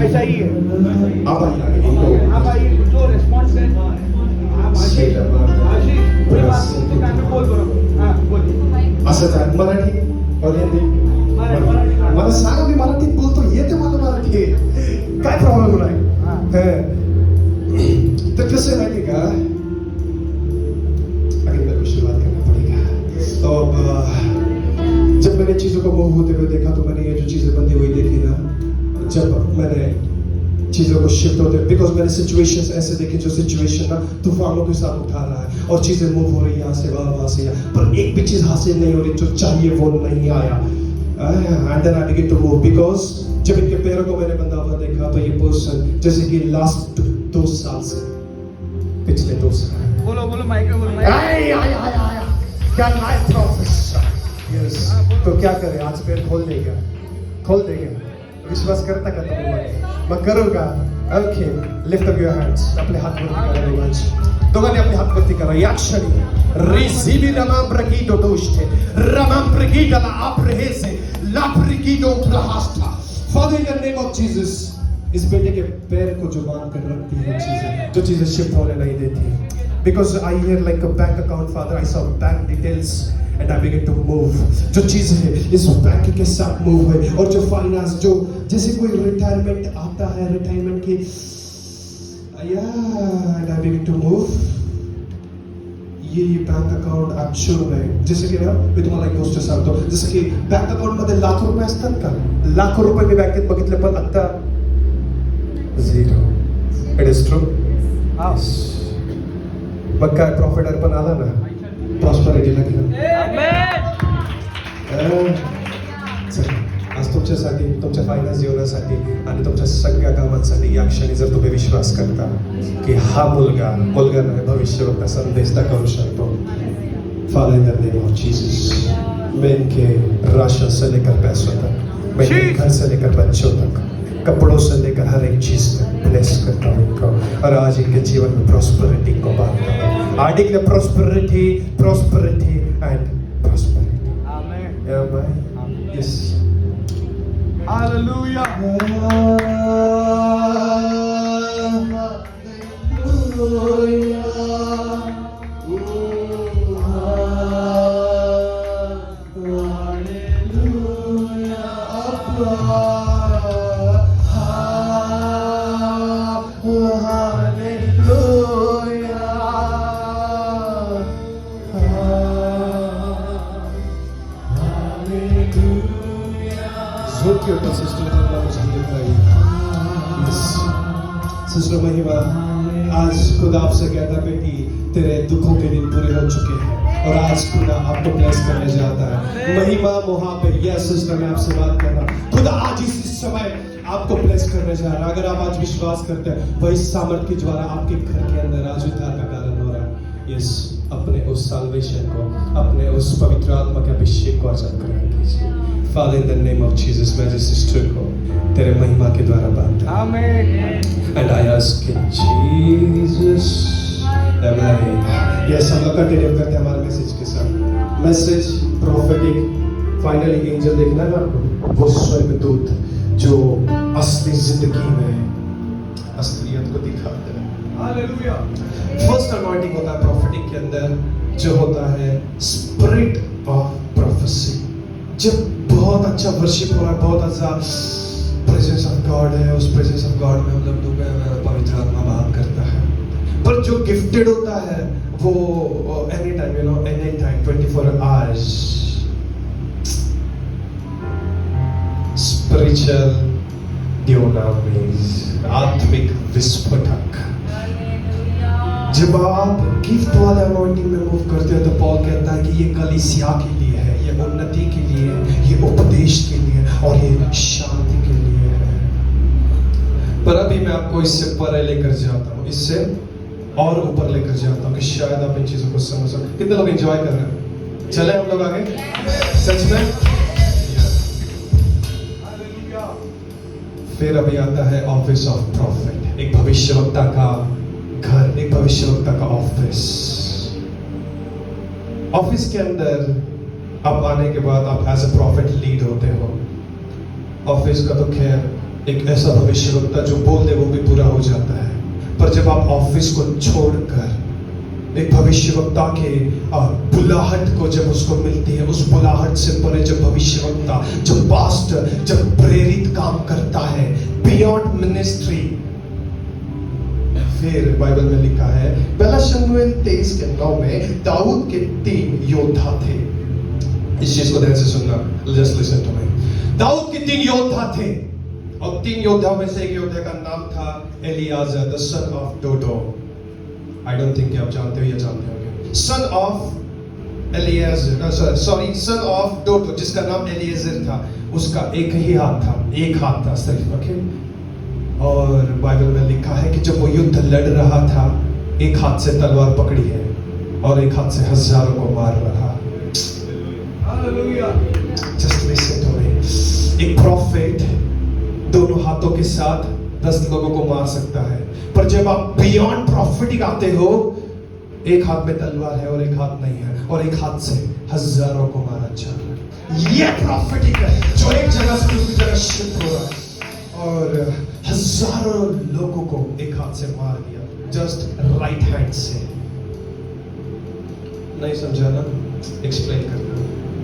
ऐसा ही है। आप आइए जो रिस्पॉन्स करें असं आहे मराठी और हिंदी मला सांगा, मी मराठीत बोलतो, येते मला मराठी, काय प्रॉब्लेम नाही। तर कसं आहे माहिती का, अगली मेरे को शुरुआत करना पड़ेगा। तो जब मैंने चीजों को मूव होते हुए देखा तो मैंने ये जो चीजें बंधी हुई देखी ना, जब मैंने चीजों को शिफ्ट होते, बिकॉज मैंने सिचुएशंस ऐसे देखे जो सिचुएशन ना तूफानों के साथ उठा रहा है और चीजें मूव हो रही यहाँ से वहाँ से यहाँ, पर एक भी चीज हासिल नहीं हो रही जो चाहिए वो नहीं आया। And then I begin to move, because जब इनके पैरों को मैंने बंधा हुआ देखा तो ये पर्सन जैसे कि लास्ट 2 साल से, पिछले 2 साल, बोलो माइक में बोलो। आया क्या लाइफ प्रोफेसर। यस, तो क्या करें, आज पैर खोल देगा, विश्वास करता का तुम मैं करूंगा। Okay, lift up your hands, अपने हाथ वरती करा रोमांच, दोघांनी अपने हात वरती करा। या क्षणी रिसीवी रमाम प्रकीटो दोष्टे रमाम प्रकीटला आप्रहेसे लाप्रिकीटो प्रहास्था। Father in the name of Jesus, इस बेटे के पैर को जो बांध कर रखती है चीजें, जो चीजें शिफ्ट होने नहीं देती, because I hear like a bank account, Father, I saw bank details and I began to move. जो चीज़ है इस बैंक के साथ मूव है, और जो फाइनेंस, जो जैसे कोई रिटायरमेंट आता है, रिटायरमेंट की and I began to move. ये बैंक अकाउंट ऍक्च्युअल आहे, जसे की ना मी तुम्हाला एक गोष्ट सांगतो, जसं की बँक अकाउंट मध्ये लाखो रुपये असतात का, लाखो रुपये मी बँकेत बघितले पण आता 0. It is true. मग काय प्रॉफिट पण आला ना, प्रॉस्परिटी लागला। आज तुमच्यासाठी, तुमच्या फायनान्स जीवनासाठी आणि तुमच्या सगळ्या कामांसाठी या क्षणी जर तुम्ही विश्वास करता की हा मुलगा नाही भविष्यवक्ता संदेशता करू शकतो, Father, in the name of Jesus, मैं इनके राशन से लेकर पैसों तक, मैं इनके घर से लेकर बच्चों तक, कपड़ों से लेकर हर एक चीज में ब्लेस करता हूँ इनको, और आज इनके जीवन में प्रॉस्पेरिटी को बांटता हूँ। I declare prosperity and prosperity. Amen. Amen. Yes. Hallelujah. Sister महिमा, आज खुदा आपसे कहता है बेटी, तेरे दुखों के दिन पूरे हो चुके हैं और आज खुदा आपको ब्लेस करने जाता है। महिमा वहां पे, यस सिस्टर, मैं आपसे बात कर रहा हूँ। खुदा आज इस समय आपको ब्लेस करने जा रहा है। अगर आप आज विश्वास करते हैं, वही सामर्थ की ज्वाला आपके घर के अंदर आज उद्धार का कारण हो रहा है। यस, अपने उस साल्वेशन को, अपने उस पवित्र आत्मा के अभिषेक को आज ग्रहण कीजिए। Father, in the name of Jesus, मैं जिस सिस्टर को तेरे महिमा के द्वारा बांधता हूँ। Amen. And I ask in Jesus, Amen. Yes, हम लोग कंटिन्यू करते हैं हमारे मैसेज के साथ। मैसेज प्रोफेटिक, फाइनली एंजल देखना है आपको, वो स्वर्गदूत जो असली जिंदगी में असलियत को दिखाते हैं। Hallelujah. फर्स्ट अनॉइंटिंग होता है प्रोफेटिक के अंदर, जो होता है स्पिरिट ऑफ प्रोफेसी। जब बहुत अच्छा वर्शिप हो रहा है, बहुत अच्छा प्रेजेंस ऑफ गॉड है, उस प्रेजेंस ऑफ गॉड में हम लोग डूबे हैं, पवित्र आत्मा बात करता है। पर जो गिफ्टेड होता है वो any time, you know, any time 24 hours spiritual dunamis, आत्मिक विस्फोटक। जब आप गिफ्ट वाले अनॉइंटिंग में मूव करते हो तो पॉल कहता है कि ये कलीसिया के लिए है, ये उन्नति के लिए है, ये उपदेश के लिए और ये शांति के लिए है। पर अभी मैं आपको इससे परे लेकर जाता हूँ, इससे और ऊपर लेकर जाता हूँ कि शायद आप इन चीजों को समझ सको। कितने लोग एंजॉय कर रहे हैं? चले हम लोग आगे, सच में। फिर अभी आता है ऑफिस ऑफ प्रॉफिट, एक भविष्यवक्ता का घर, एक भविष्यवक्ता का ऑफिस। ऑफिस के अंदर आप आने के बाद आप एज ए प्रॉफिट लीड होते हो। ऑफिस का तो खैर एक ऐसा भविष्यवक्ता जो बोल दे वो भी पूरा हो जाता है, पर जब आप ऑफिस को छोड़कर एक भविष्यवक्ता के बुलाहट को जब उसको मिलती है, उस बुलाहट से परे जब भविष्यवक्ता, जब पास्टर, जब प्रेरित काम करता है बियॉन्ड मिनिस्ट्री, फिर बाइबल में लिखा है, पहला शमूएल 23 के 9 में दाऊद के 3 योद्धा थे। इस चीज को ध्यान से सुनना, जस्ट लिसन टू मी। दाऊद के 3 योद्धा थे और 3 योद्धाओं में से एक योद्धा का नाम था Eleazar, the son of Dodo. I don't think आप जानते हो या जानते होंगे। Son of Eleazar, sorry, son of Dodo, जिसका नाम एलियाजर था, उसका एक ही हाथ था, एक हाथ था सिर्फ, ओके। और बाइबल में लिखा है कि जब वो युद्ध लड़ रहा था, एक हाथ से तलवार पकड़ी है और एक हाथ से हजारों को मार रहा। Just listen to me. एक प्रॉफिट दोनों हाथों के साथ 10 लोगों को मार सकता है, पर जब आप बियॉन्ड प्रॉफिटिक आते हो, एक हाथ में तलवार है और एक हाथ नहीं है, और एक हाथ से हजारों को मारा जा रहा है। ये प्रॉफिटिक है जो एक जगह से दूसरी जगह शिफ्ट हो रहा है और हजारों लोगों को एक हाथ से मार दिया, जस्ट राइट हैंड से। नहीं समझा ना? एक्सप्लेन करना।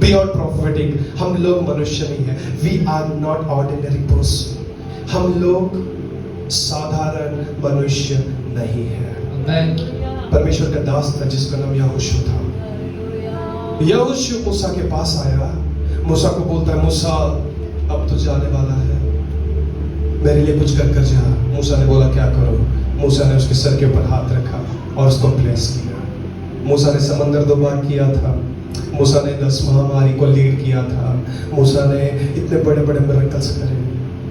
बियॉन्ड प्रॉफिटिक, हम लोग मनुष्य नहीं है, we are not ordinary person, हम लोग साधारण मनुष्य नहीं है। परमेश्वर का दास था जिसका नाम यहोशू था। यहोशू मूसा के पास आया, मूसा को बोलता है, मूसा अब तो जाने वाला है, मेरे लिए कुछ कर जा। मूसा ने बोला क्या करो? मूसा ने उसके सर के ऊपर हाथ रखा और उसको ब्लेस किया। मूसा ने समंदर 2 बार किया था, मूसा ने 10 महामारी को लीड किया था, मूसा ने इतने बड़े बड़े मिरेकल्स करे,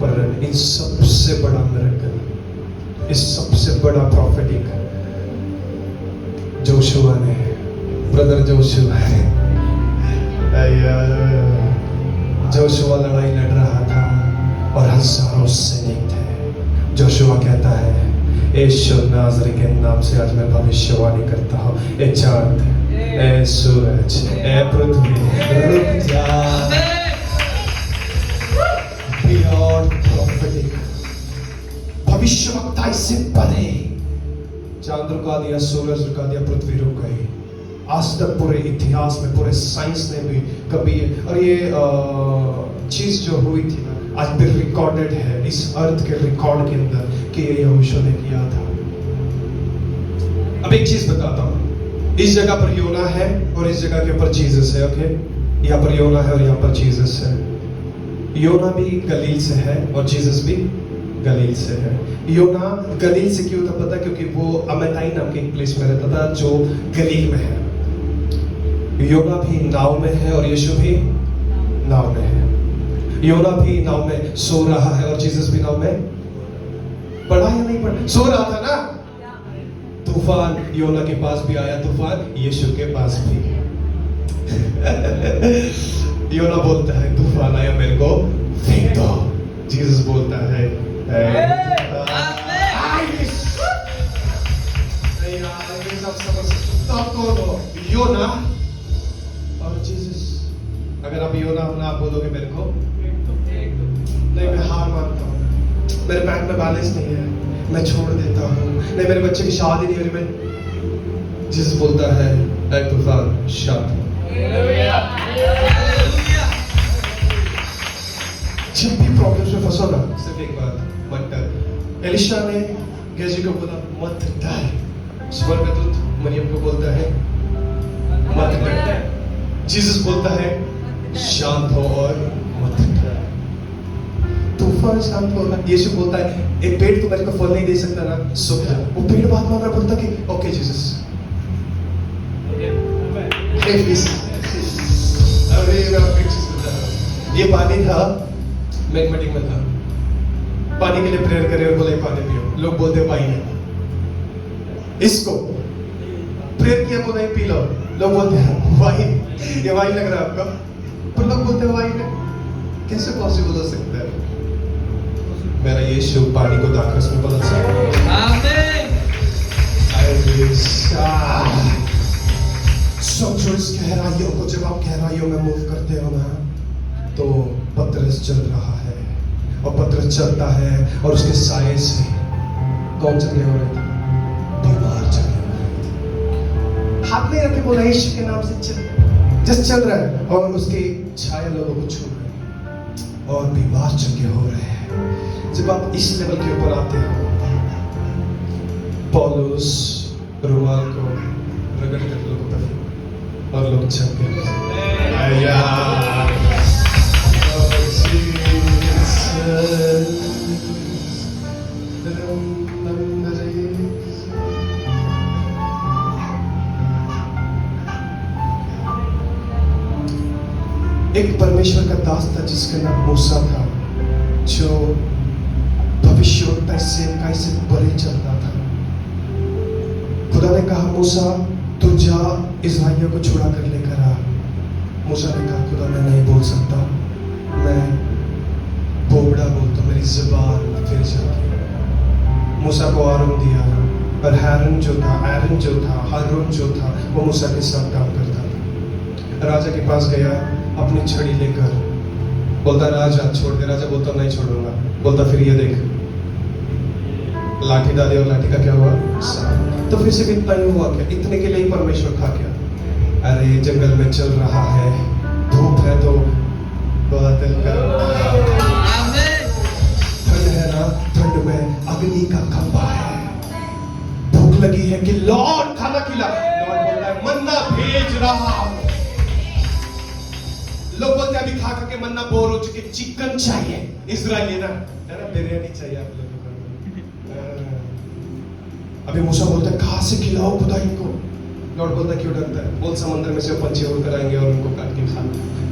पर इन सबसे बड़ा मिरेकल, इस सबसे बड़ा प्रॉफिटिक जोशुआ ने, ब्रदर जोशुआ ने, जोशुआ लड़ाई लड़ रहा था और हजारों सैनिक थे। जोशुआ कहता है, यीशु नाज़री के नाम से आज मैं भविष्यवाणी करता हूँ, ए चांद, ए सूरज, ए पृथ्वी, रुक जा। बियॉन्ड प्रॉफिटिक, भविष्यवक्ता इससे परे। चांद रुका दिया, सूरज रुका दिया, पृथ्वी रुक गई। आज तक पूरे इतिहास में, पूरे साइंस ने भी कभी, और ये चीज जो हुई थी ना, आज भी रिकॉर्डेड है इस अर्थ के रिकॉर्ड के अंदर कि ये यहोशू ने किया था। अब एक चीज बताता हूं, इस जगह पर योना है और इस जगह के ऊपर जीसस है। ओके, यहाँ पर योना है और यहाँ पर जीसस है। योना भी गलील से है और जीसस भी गलील से है। योना गलील से क्यों था पता? क्योंकि वो अमेताई नाम के एक प्लेस में रहता था जो गलील में है। योना भी नाव में है और यीशु भी नाव में है। योना भी नाव में सो रहा है और जीसस भी नाव में, पढ़ा या नहीं पढ़ा? सो रहा था ना। तूफान योना के पास भी आया, तूफान यीशु के पास भी। योना बोलता है तूफान आया मेरे को फेंक दो, जीसस बोलता है योना और जीसस। अगर आप योना होना आप बोलोगे मेरे को नहीं, मैं हार मानता हूँ, मेरे बैंक में बैलेंस नहीं है, मैं छोड़ देता हूँ, नहीं मेरे बच्चे की शादी नहीं हो रही, मैं। जीसस बोलता है ऐ तूफान शांत। जब भी प्रॉब्लम्स में फंसो ना, सिर्फ एक बात मत डर। एलिशा ने गेजी को बोला मत डर। स्वर्गदूत मरियम को बोलता है मत डर। जीसस बोलता है शांत हो और मत डर। तूफान शांत होगा। यीशु बोलता है एक पेड़ तो मेरे को फल नहीं दे सकता ना, सूख जा। वो पेड़ बात मान रहा, बोलता कि ओके जीसस। अरे मैं आपको एक चीज बता रहा हूँ, ये पानी था, मैं एक मीटिंग में था, पानी के लिए प्रेयर करे और बोले पानी पियो। लोग बोलते वाइन है, इसको प्रेयर किया को नहीं पी लो, लोग बोलते हैं वाइन, ये वाइन लग रहा है आपका, पर लोग बोलते हैं वाइन है। कैसे पॉसिबल हो सकता है? मेरा यीशु पानी को दाखरस में बदल सकता है। आमीन। समझो इस गहराइयों को, जब आप गहराइयों में मूव करते हो ना, तो पतरस चल रहा है और पतरस चलता है और उसके साये से कौन चले हो रहे थे? बीमार चले हो रहे थे। हाथ में रखे बोला यीशु के नाम से चल, जस्ट चल रहा है और उसकी छाया लोगों को छू रही और बीमार चले हो रहे हैं। जब आप इस लेवल के ऊपर आते हो, पौलुस रुमाल को रगड़ कर लोगों पर और लोग चल गए। एक परमेश्वर का दास था जिसका नाम मूसा था, जो भविष्यवक्ता से परे चलता था। खुदा ने कहा मूसा तू जा इस्राएलियों को छुड़ा कर लेकर आ। मूसा ने कहा खुदा मैं नहीं बोल सकता, मैं बोबड़ा बोलता, मेरी जुबान फिर जाती। मूसा को आरोन दिया और हारून जो था वो मूसा के साथ काम करता था। राजा के पास गया, अपनी छड़ी लेकर बोलता राजा छोड़ दे। राजा बोलता नहीं छोड़ूंगा। बोलता फिर ये देख, लाठी डाली और लाठी का क्या हुआ? तो फिर सिर्फ इतना ही हुआ क्या? इतने के लिए ही परमेश्वर था क्या? अरे जंगल में चल रहा है, धूप है तो बादल ठंड है ना, ठंड में अग्नि का खंभा है, भूख लगी है कि लॉर्ड खाना खिला। लॉर्ड बोलता है मन्ना भेज रहा हूं। लोग बोलते हैं अभी खा के मन्ना बोर हो चुके, चिकन चाहिए। इजराइली ना बिरयानी चाहिए आप लोगों को। अभी मूसा बोलता है कहां से खिलाओ खुदा इनको? लॉर्ड बोलता क्यों डरता है? बोल समंदर में से वो पंछी उड़ कर आएंगे और उनको काट के खा।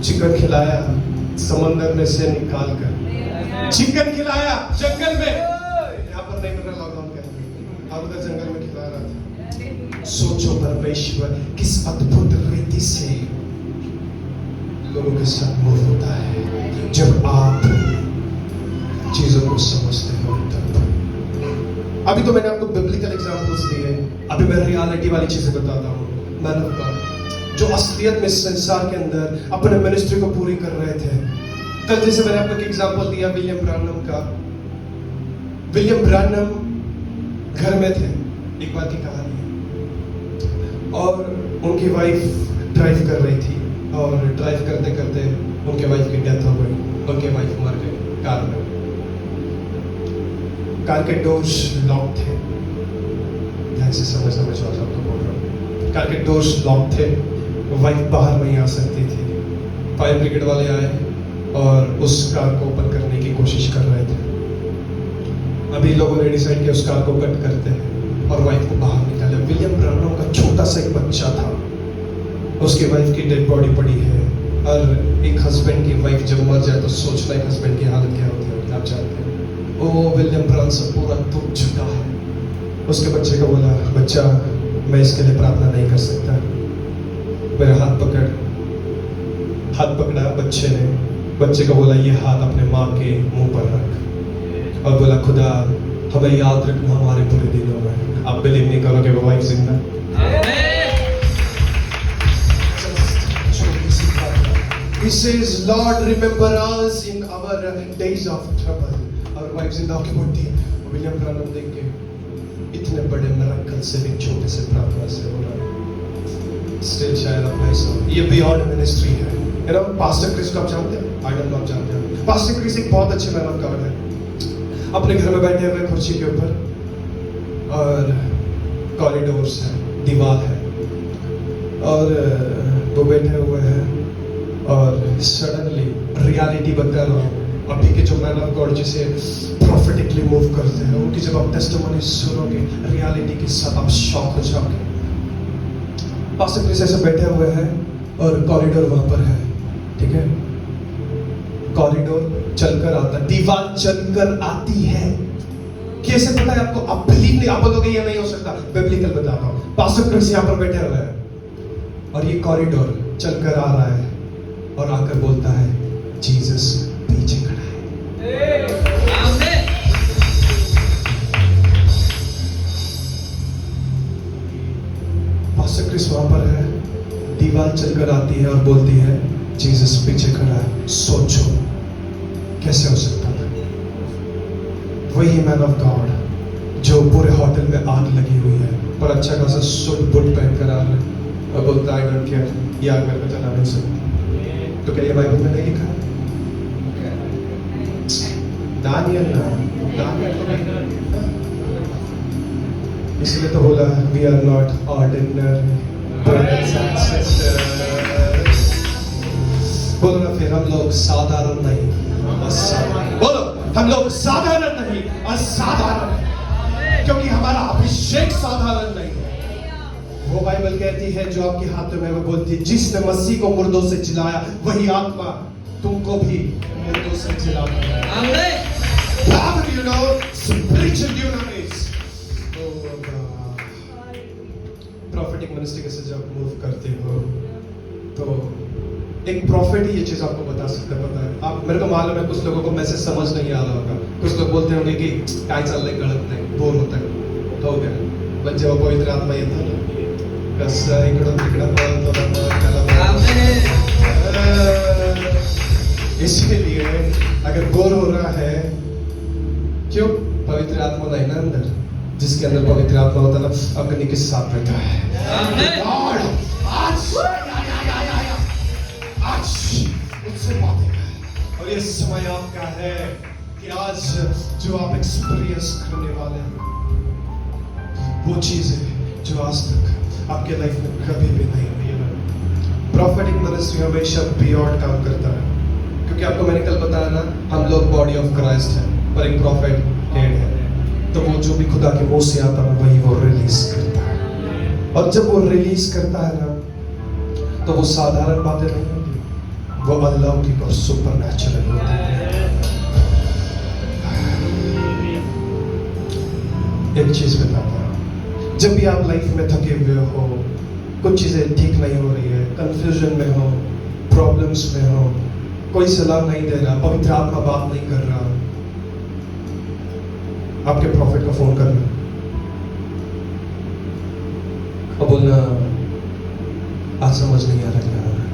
चिकन खिलाया समंदर में से निकाल कर, चिकन खिलाया जंगल में, यहाँ पर नहीं मिल रहा लॉकडाउन के अंदर, और उधर जंगल में खिला रहा था। सोचो परमेश्वर किस अद्भुत रीति से लोगों के साथ मूव होता है जब आप चीजों को समझते हो तब। अभी तो मैंने आपको बिब्लिकल एग्जांपल्स दिए, अभी मैं रियलिटी वाली चीजें बताता हूँ। मैन ऑफ गॉड जो असलियत में संसार के अंदर अपने मिनिस्ट्री को पूरी कर रहे थे। कल जैसे मैंने आपको एक एग्जांपल दिया विलियम ब्रानम का। विलियम ब्रानम घर में थे, एक बात की कहानी है, और उनकी वाइफ ड्राइव कर रही थी और ड्राइव करते करते उनके वाइफ की डेथ हो गई, उनके वाइफ मर गई कार में। कार के डोर्स लॉक थे, ध्यान से समझ आपको बोल रहा हूँ। कार के डोर्स लॉक थे, वाइफ बाहर नहीं आ सकती थी। फायर ब्रिगेड वाले आए और उस कार को ओपन करने की कोशिश कर रहे थे। अभी लोगों ने डिसाइड किया उस कार को कट करते हैं और वाइफ को बाहर निकाले। विलियम ब्रानम का छोटा सा एक बच्चा था, उसकी वाइफ की डेड बॉडी पड़ी है। और एक हस्बैंड की वाइफ जब मर जाए तो सोचना एक हस्बैंड की हालत क्या होती है, आप जानते हैं। वो विलियम ब्रानम पूरा टूट चुका है। उसके बच्चे को बोला, बच्चा मैं इसके लिए प्रार्थना नहीं कर सकता। मेरा हाथ पकड़ा बच्चे ने, बच्चे को बोला ये हाथ अपने माँ के मुंह पर रख, और बोला खुदा हमें याद रखना हमारे बुरे दिनों में। आप बिलीव नहीं करोगे वो वाइफ जिंदा। He says, Lord, remember us in our days of trouble. और वाइफ जिंदा होके बोलती है। विलियम ब्रानम देख के इतने बड़े मिरेकल से भी छोटे से प्रार्थना से हो रहा है। स्टिल शायद अपना ये बियॉन्ड मिनिस्ट्री है। यू नो पास्टर क्रिस को आप जानते हैं? आई डोंट नो आप जानते हैं? पास्टर क्रिस एक बहुत अच्छे मैन ऑफ गॉड है। अपने घर में बैठे हुए कुर्सी के ऊपर, और कॉरिडोर्स है, दीवार है, और वो बैठे हुए हैं और सडनली रियलिटी बता रहा हूँ। अभी के जो मैन ऑफ गॉड जिसे प्रोफेटिकली मूव करते हैं, उनकी जब आप टेस्टिमनी सुनोगे रियलिटी के साथ आप शॉक हो जाओगे। पास्टर क्रिस ऐसे बैठे हुए हैं और कॉरिडोर वहां पर है, ठीक है? कॉरिडोर चलकर आता, दीवार चलकर आती है। कैसे पता है आपको? आप बिलीव नहीं, आप बोलोगे ये नहीं हो सकता। बिब्लिकल बताता हूँ। पास्टर क्रिस यहाँ पर बैठे हुए हैं और ये कॉरिडोर चलकर आ रहा है और आकर बोलता है जीसस पीछे खड़ा है। पास्टर क्रिस वहां पर है, दीवार चलकर आती है और बोलती है जीसस पीछे खड़ा है। सोचो कैसे हो सकता था? वही मैन ऑफ गॉड जो पूरे होटल में आग लगी हुई है पर अच्छा खासा सूट बूट पहन कर आ रहा है और बोलता है आई डोंट केयर, ये आग मेरे को जला नहीं सकती। तो क्या ये बाइबल में नहीं लिखा? दानियल इसलिए तो बोला we are not ordinary brothers and sisters. बोलो ना फिर, हम लोग साधारण नहीं असाधारण। बोलो हम लोग साधारण नहीं असाधारण हैं, क्योंकि हमारा अभिषेक साधारण नहीं है। वो बाइबल कहती है जो आपके हाथ में, वो बोलती है जिसने मसीह को मुर्दों से जिलाया वही आत्मा तुमको भी मुर्दों से जिलाएगा। आमीन। Power, you know, spiritual dunamis. Prophetic ministry के से जब मूव करते हो तो एक प्रॉफिट ही ये चीज आपको बता सकता है। पता है आप, मेरे को मालूम है कुछ लोगों को मैसेज समझ नहीं आ रहा होगा। कुछ लोग बोलते होंगे कि काय चल रहा है, गलत नहीं, बोर होता है, हो गया। बट जेव्हा पवित्र आत्मा येतो ना, कसं इकडं तिकडं पळतो ना, इसलिए अगर बोर हो रहा है, क्यों? पवित्र आत्मा नहीं ना अंदर। जिसके अंदर पवित्र आत्मा होता है ना, अग्नि के साथ रहता है। आज मुझसे बातें कर, और ये समय आपका है कि आज जो आप एक्सपीरियंस करने वाले हैं वो चीजें जो आज तक आपके लाइफ में कभी भी नहीं हुई है। प्रॉफिटिक मिनिस्ट्री हमेशा बियॉन्ड काम करता है, क्योंकि आपको मैंने कल बताया ना, हम लोग बॉडी ऑफ क्राइस्ट है पर एक प्रॉफिट हेड है। तो वो जो भी खुदा के मुंह से आता है वही वो रिलीज करता है। और जब वो रिलीज करता है ना, तो वो साधारण बातें नहीं होती, वो अलौकिक और सुपर नेचुरल होती है। एक चीज बताता हूं, जब भी आप लाइफ में थके हुए हो, कुछ चीजें ठीक नहीं हो रही है, कंफ्यूजन में हो, प्रॉब्लम्स में हो, कोई सलाह नहीं दे रहा, पवित्र आत्मा बात नहीं कर रहा, आपके प्रॉफिट को फोन करना और बोलना आज समझ नहीं आ रहा क्या हो रहा है,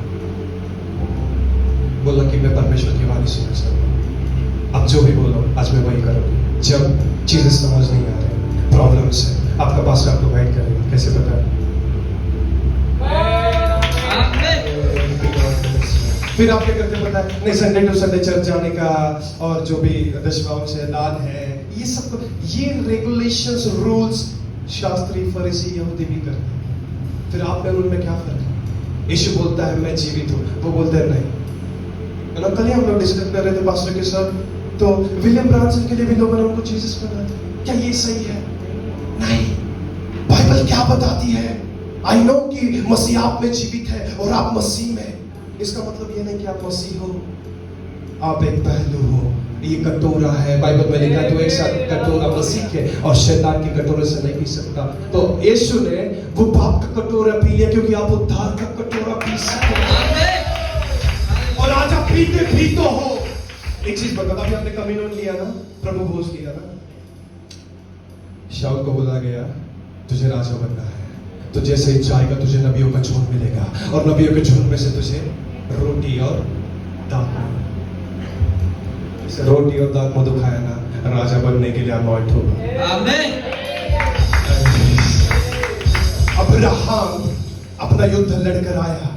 बोलना कि मैं परमेश्वर की वाणी सुनना चाहता हूं, आप जो भी बोलो आज मैं वही करूंगी। जब चीजें समझ नहीं आ रही, प्रॉब्लम्स है, आपका पास्टर आपको गाइड करेगा, कैसे पता है? फिर आप क्या करते पता है? नहीं, संडे टू संडे चर्च जाने का और जो भी दशमांश है, दान है, ये सब तो ये रेगुलेशंस, रूल्स शास्त्री फरीसी यहूदी भी करते हैं। फिर आप में उनमें क्या फर्क है? यीशु बोलता है मैं जीवित हूँ, वो बोलते हैं नहीं। कल ही हम लोग डिस्कस कर रहे थे पास्टर के साथ, तो विलियम ब्रांसन के लिए भी लोगों ने उनको जीसस बना दिया। क्या ये सही है? नहीं। बाइबल क्या बताती है? आई नो कि मसीह आप में जीवित है और आप मसीह में। इसका मतलब ये नहीं कि आप मसीह हो, आप एक पहलू हो। ये कटोरा है, बाइबल में लिखा है तो एक साथ कटोरा मसीह के और शैतान के कटोरे से नहीं पी सकता। तो यीशु ने वो पाप का कटोरा पी लिया क्योंकि आप उद्धार का कटोरा पी सकते हैं। और आज आप पीते भी तो हो। एक चीज बता, अभी आपने कम्युनियन लिया ना, प्रभु भोज लिया ना, शाऊल को बोला गया तुझे राजा बनना है, तो जैसे ही जाएगा तुझे नबियों का झुंड मिलेगा और नबियों के झुंड में से तुझे रोटी और दाल, रोटी और दाल मधु खाया ना, राजा बनने के लिए अनॉइंट होगा। आमीन। अब्राहम अपना युद्ध लड़कर आया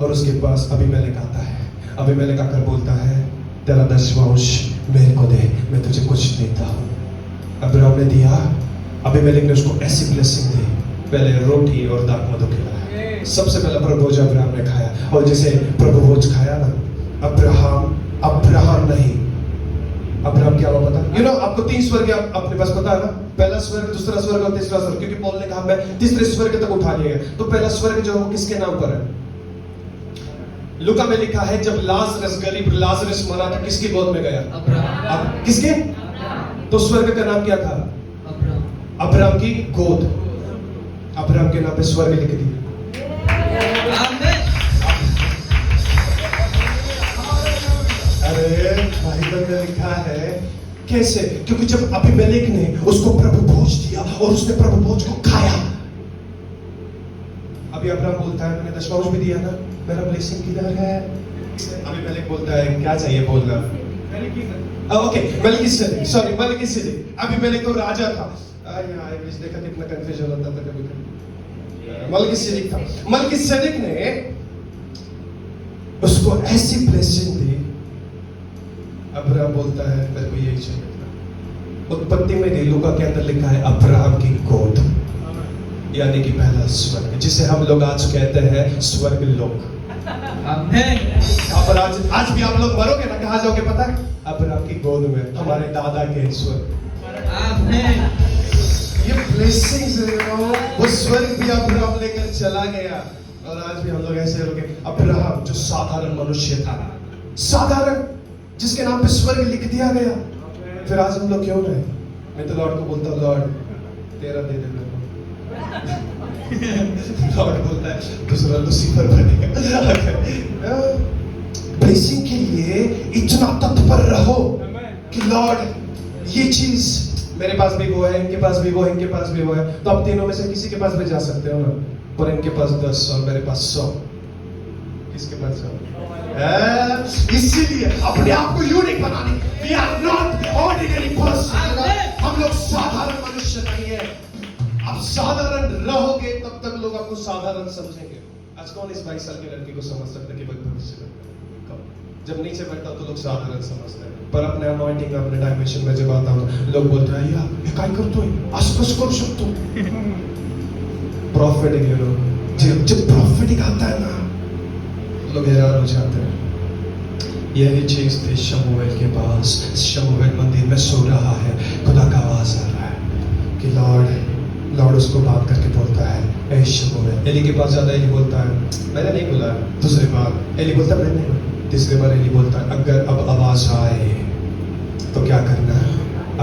और उसके पास अबीमेलेक आता है। अबीमेलेक आकर बोलता है तेरा दशमांश मेरे को दे, मैं तुझे कुछ देता हूं। अब्राहम ने दिया, अबीमेलेक ने उसको ऐसी ब्लेसिंग दी, पहले रोटी और दाल मधु खिलाया। सबसे पहला प्रभु भोज अब्राहम ने खाया, और जैसे प्रभु भोज खाया ना, अब्राहम नहीं, अब्राहम क्या हुआ पता? यू नो आपको 3 स्वर्ग अपने पास पता है ना, पहला स्वर्ग, दूसरा स्वर्ग और तीसरा स्वर्ग, क्योंकि पौल ने कहा मैं तीसरे स्वर्ग तक उठा लिया गया। तो पहला स्वर्ग जो है किसके नाम पर है? लूका में लिखा है जब लाजरस, गरीब लाजरस मरा तो किसकी गोद में गया? अब किसके? तो स्वर्ग का नाम क्या था? अब्राहम की गोद। अब्राहम के नाम पे स्वर्ग लिख दिया। अरे बाइबल में लिखा है कैसे? क्योंकि जब अबीमेलेक ने उसको प्रभु भोज दिया और उसने प्रभु भोज को खाया। अभी अब्राहम बोलता है मैंने दशमांश भी दिया ना, मेरा ब्लेसिंग किधर है? अबीमेलेक बोलता है क्या चाहिए बोलना? Okay, Melchizedek, sorry Melchizedek. Abimelech तो राजा था। देखा कितना कंफ्यूजन होता था कभी कभी। मलिकिसेदेक था। मलिकिसेदेक ने उसको ऐसी ब्लेसिंग दी, अब्राहम बोलता है मेरे को यही चाहिए था। उत्पत्ति में नहीं, लूका के अंदर लिखा है अब्राहम की गोद, यानी कि पहला स्वर्ग, जिसे हम लोग आज कहते हैं स्वर्ग लोक। अब आज भी आप लोग मरोगे ना, कहाँ जाओगे पता है? अब्राहम की गोद में, हमारे दादा के स्वर्ग। ये ब्लेसिंग्स है, वो स्वर्ग भी अब्राहम लेकर चला गया। और आज भी हम लोग ऐसे हो गए। अब्राहम जो साधारण मनुष्य था, साधारण, जिसके नाम पे स्वर्ग लिख दिया गया, फिर आज हम लोग क्यों रहे? मैं तो लॉर्ड को बोलता हूँ लॉर्ड तेरा दे दे। लॉर्ड बोलता है दूसरा लूसीफर बनेगा। ब्लेसिंग के लिए इतना तत्पर रहो कि लॉर्ड ये चीज मेरे पास भी वो है, इनके पास भी वो है, इनके पास भी वो है, तो आप तीनों में से किसी के पास भी जा सकते हो ना। और इनके पास 10 और मेरे पास 100, किसके पास 100? इसीलिए अपने आप को यूनिक बनाने, we are not ordinary person। हम लोग साधारण मनुष्य नहीं है। आप साधारण रहोगे तब तक लोग आपको साधारण समझेंगे। आज कौन इस 22 साल के लड़की को समझ सकता है कि भविष्य में जब नीचे बैठता तो लोग साधारण समझते हैं, पर अपने अनॉइंटिंग अपने डायमेंशन में जब आता हूं लोग बोलते हैं यार ये काय करतोय, असं कसं करू शकतो? प्रॉफिटिक यू नो, जब प्रॉफिटिक आता है ना लोग हैरान हो जाते हैं। यही चीज थी शमूएल के पास। शमूएल मंदिर में सो रहा है, खुदा का आवाज आ रहा है कि लॉर्ड लॉर्ड उसको बात करके बोलता है, ए शमूएल। एली के पास जाता है, एली बोलता है मैंने नहीं बोला। दूसरी बार एली बोलता है मैंने नहीं बोला। तीसरी बार एली बोलता है अगर अब आवाज आए तो क्या करना,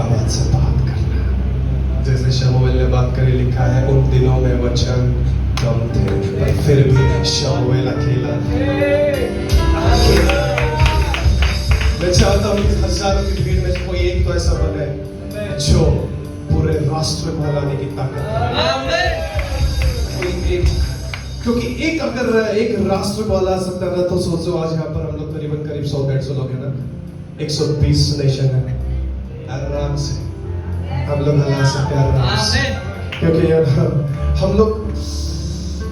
आवाज से बात करना। जैसे शमूएल ने बात करी, लिखा है उन दिनों में वचन कम थे पर फिर भी शमूएल अकेला था। मैं चाहता हूँ कि हजारों की भीड़ में से कोई एक तो ऐसा बने जो पूरे राष्ट्र को हिलाने की ताकत है। कोई एक, क्योंकि एक अगर एक राष्ट्र को हिला सकता है तो सोचो आज यहाँ पर हम लोग करीब 100-150 लोग हैं ना, 120 नेशन है, आराम से हम लोग हिला सकते हैं आराम से। क्योंकि यार हम लोग,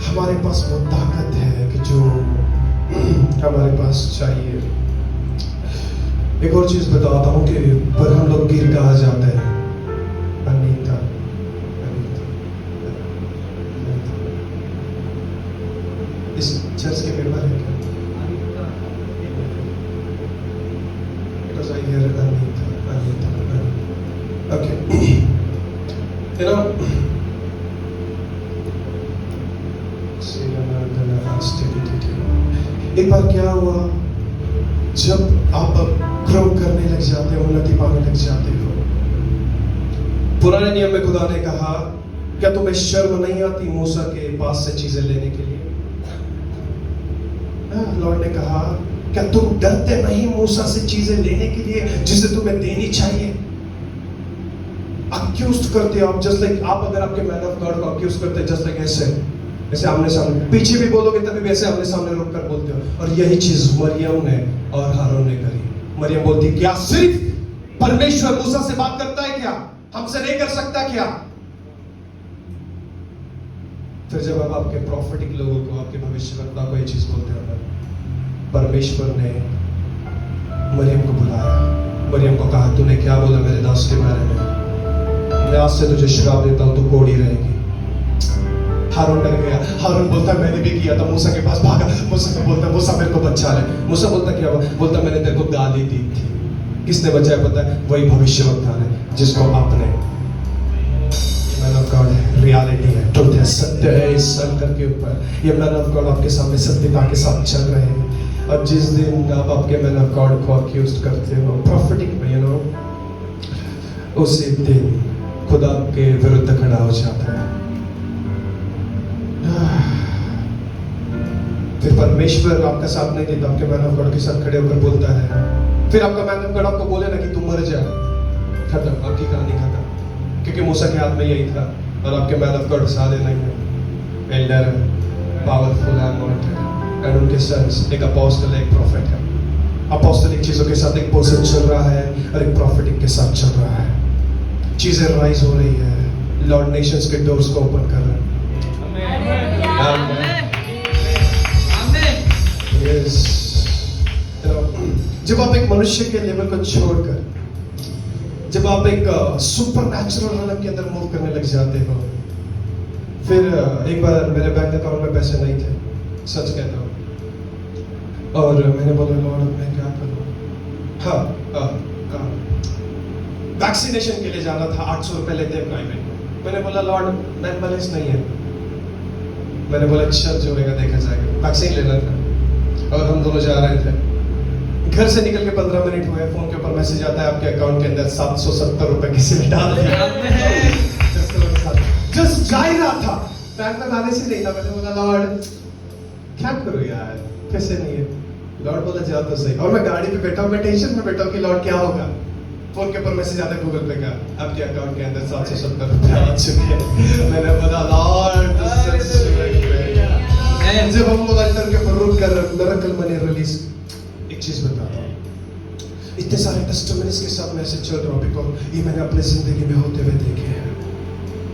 हमारे पास वो ताकत है कि जो हमारे पास चाहिए। एक और चीज बताता हूँ कि पर हम लोग गिर कहाँ जाते हैं, अनीता, इस चर्च के मेंबर है क्या? Because I hear Anita. Okay. You know, एक बार क्या हुआ, जब आप ग्रो करने लग जाते हो, उन्नति पाने लग जाते हो, पुराने नियम में खुदा ने कहा क्या तुम्हें शर्म नहीं आती मूसा के पास से चीजें लेने के लिए? लॉर्ड ने कहा क्या तुम डरते नहीं मूसा से चीजें लेने के लिए जिसे तुम्हें देनी चाहिए? अक्यूज करते हो आप, जस्ट लाइक आप अगर आपके मैन ऑफ गॉड को अक्यूज करते हैं, जस्ट लाइक ऐसे आमने सामने, पीछे भी बोलोगे तभी भी ऐसे आमने सामने रोक कर बोलते हो। और यही चीज मरियम ने और हारून ने करी। मरियम बोलती क्या सिर्फ परमेश्वर मूसा से बात करता है क्या, हमसे नहीं कर सकता क्या? फिर जब आप आपके प्रॉफिटिक लोगों को, आपके भविष्यवक्ता को ये चीज बोलते हो ना, परमेश्वर ने मरियम को बुलाया, मरियम को कहा तूने क्या बोला मेरे दास के बारे में, मैं आज से तुझे श्राप देता हूं, तू कोढ़ी रहेगी। हारून डर गया, हारून बोलता मैंने भी किया था, मूसा के पास भागा, मूसा को बोलता मूसा मेरे को बचा ले। मूसा बोलता क्या हुआ? बोलता मैंने तेरे को गाली दी थी। किसने बचाया पता है? वही भविष्यवक्ता ने जिसको आपने, मैन ऑफ गॉड है, रियलिटी है, ट्रुथ है, सत्य है इस सर्कल के ऊपर। ये मैन ऑफ गॉड आपके सामने सत्यता के साथ चल रहे हैं। और जिस दिन आप आपके मैन ऑफ गॉड को अक्यूज करते हो प्रॉफिटिक में, यू नो, उसी दिन खुदा के विरुद्ध खड़ा हो जाता है। फिर परमेश्वर आपका साथ नहीं देता, आपके मैन ऑफ गॉड के साथ खड़े होकर बोलता है, फिर आपका मैन ऑफ गॉड आपको बोले ना कि तुम मर जा, खत्म, आपकी कहानी खत्म। क्योंकि मूसा के हाथ में यही था और आपके मैन ऑफ गॉड सादे नहीं है, एल्डर है, पावरफुल है, अनॉइंटेड, एंड उनके सन्स एक अपोस्टल, एक प्रॉफिट है। अपोस्टलिक चीजों के साथ एक पर्सन चल रहा है और एक प्रॉफिटिक के साथ चल रहा है। चीजें राइज हो रही है, लॉर्ड नेशंस के डोर्स को ओपन कर रहे हैं। Yes. जब आप एक मनुष्य के लेवल को छोड़कर, जब आप एक सुपर नेचुरल आलम के अंदर मूव करने लग जाते हो, फिर एक बार मेरे बैंक अकाउंट में पैसे नहीं थे, सच कहता हूँ, और मैंने बोला लॉर्ड मैं क्या करूँ? वैक्सीनेशन के लिए जाना था, 800 रुपए लेते हैं प्राइवेट। मैंने बोला लॉर्ड बैंक बैलेंस नहीं है। मैंने बोला अच्छा जो होगा देखा जाएगा, वैक्सीन लेना था और हम दोनों जा रहे थे। घर से निकल के 15 मिनट हुए, फोन के ऊपर मैसेज आता है आपके अकाउंट के अंदर 770 रुपए किसी ने डाल दिया। जस्ट जा ही रहा था, बैंक में बैलेंस ही नहीं था। मैंने बोला लॉर्ड क्या करूं यार, पैसे नहीं है। लॉर्ड बोला जा तो सही, और मैं गाड़ी पे बैठा हूं, मैं टेंशन में बैठा हूं कि लॉर्ड क्या होगा। फोन के ऊपर मैसेज आता है गूगल पे का, आपके अकाउंट के अंदर 770 रुपए आ चुके हैं। मैंने बोला लॉर्ड जब हम मोबाइल के ऊपर रुक कर मिरेकल मनी रिलीज, एक चीज बताता हूँ, इतने सारे टेस्टिमनीज के साथ मैं ऐसे चल रहा हूँ बिकॉज़ ये मैंने अपने जिंदगी में होते हुए देखे हैं।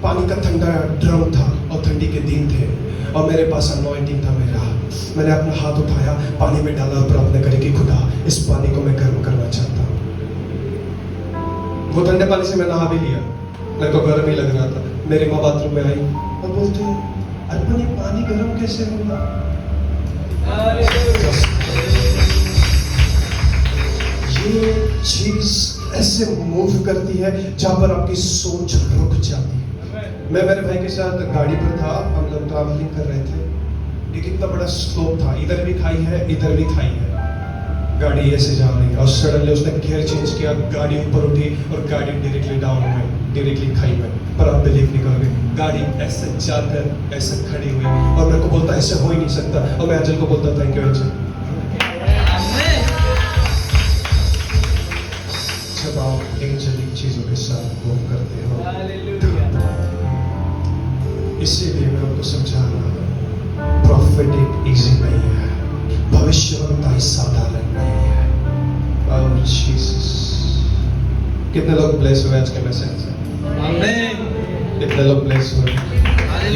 पानी का ठंडा ड्रम था और ठंडी के दिन थे और मेरे पास अनॉइंटिंग था मेरा। मैंने अपना हाथ उठाया, पानी में डाला और प्रार्थना करी कि खुदा इस पानी को मैं गर्म करना चाहता हूँ। वो ठंडे पानी से मैं नहा भी लिया, मेरे को गर्म ही लग रहा था। मेरी माँ बाथरूम में आई और बोलते हैं अर्पण ये पानी गर्म कैसे होगा? ये चीज ऐसे मूव करती है जहां पर आपकी सोच रुक जाती है। मैं मेरे भाई के साथ गाड़ी पर था, हम लोग ट्रैवलिंग कर रहे थे। एक इतना बड़ा स्लोप था, इधर भी खाई है, इधर भी खाई है। गाड़ी ऐसे जा रही है और सडनली उसने गियर चेंज किया, गाड़ी ऊपर उठी और गाड़ी डायरेक्टली डाउन हुई, डायरेक्टली खाई में। पर आप बिलीव नहीं करोगे, गाड़ी ऐसे जाकर ऐसे खड़ी हुई और मेरे को बोलता ऐसे हो ही नहीं सकता, और मैं अंजल को बोलता थैंक यू अंजल। जब आप एंजेलिक चीजों के साथ वो करते हो, इसीलिए मैं आपको समझा रहा हूँ, प्रॉफिटिक इजी नहीं है, भविष्यवक्ता साधारण नहीं है। Oh, Jesus. कितने लोग ब्लेस हुए आज के मैसेज से? कितने लोग ब्लेस हुए?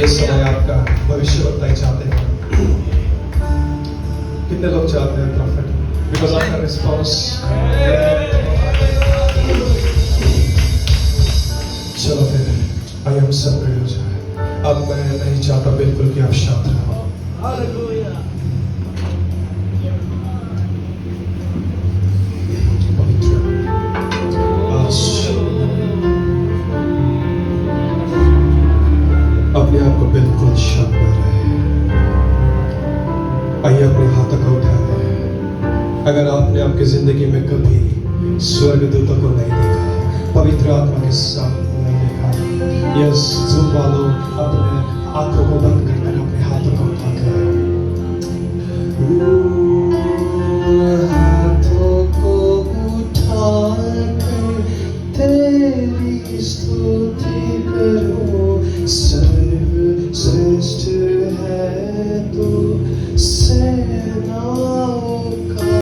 ये समय आपका भविष्यवक्ता ही चाहते हैं। कितने लोग चाहते हैं प्रॉफिट? बिकॉज आपका रिस्पॉन्स। चलो फिर आई एम सब हो जाए। अब मैं नहीं चाहता बिल्कुल कि आप शांत रहो। अपने आप को बिल्कुल शांत कर रहे हैं। आइए अपने हाथों को उठाए। अगर आपने आपकी जिंदगी में कभी स्वर्गदूतों को नहीं देखा, पवित्र आत्मा के साथ नहीं देखा, यस, जो वालों अपने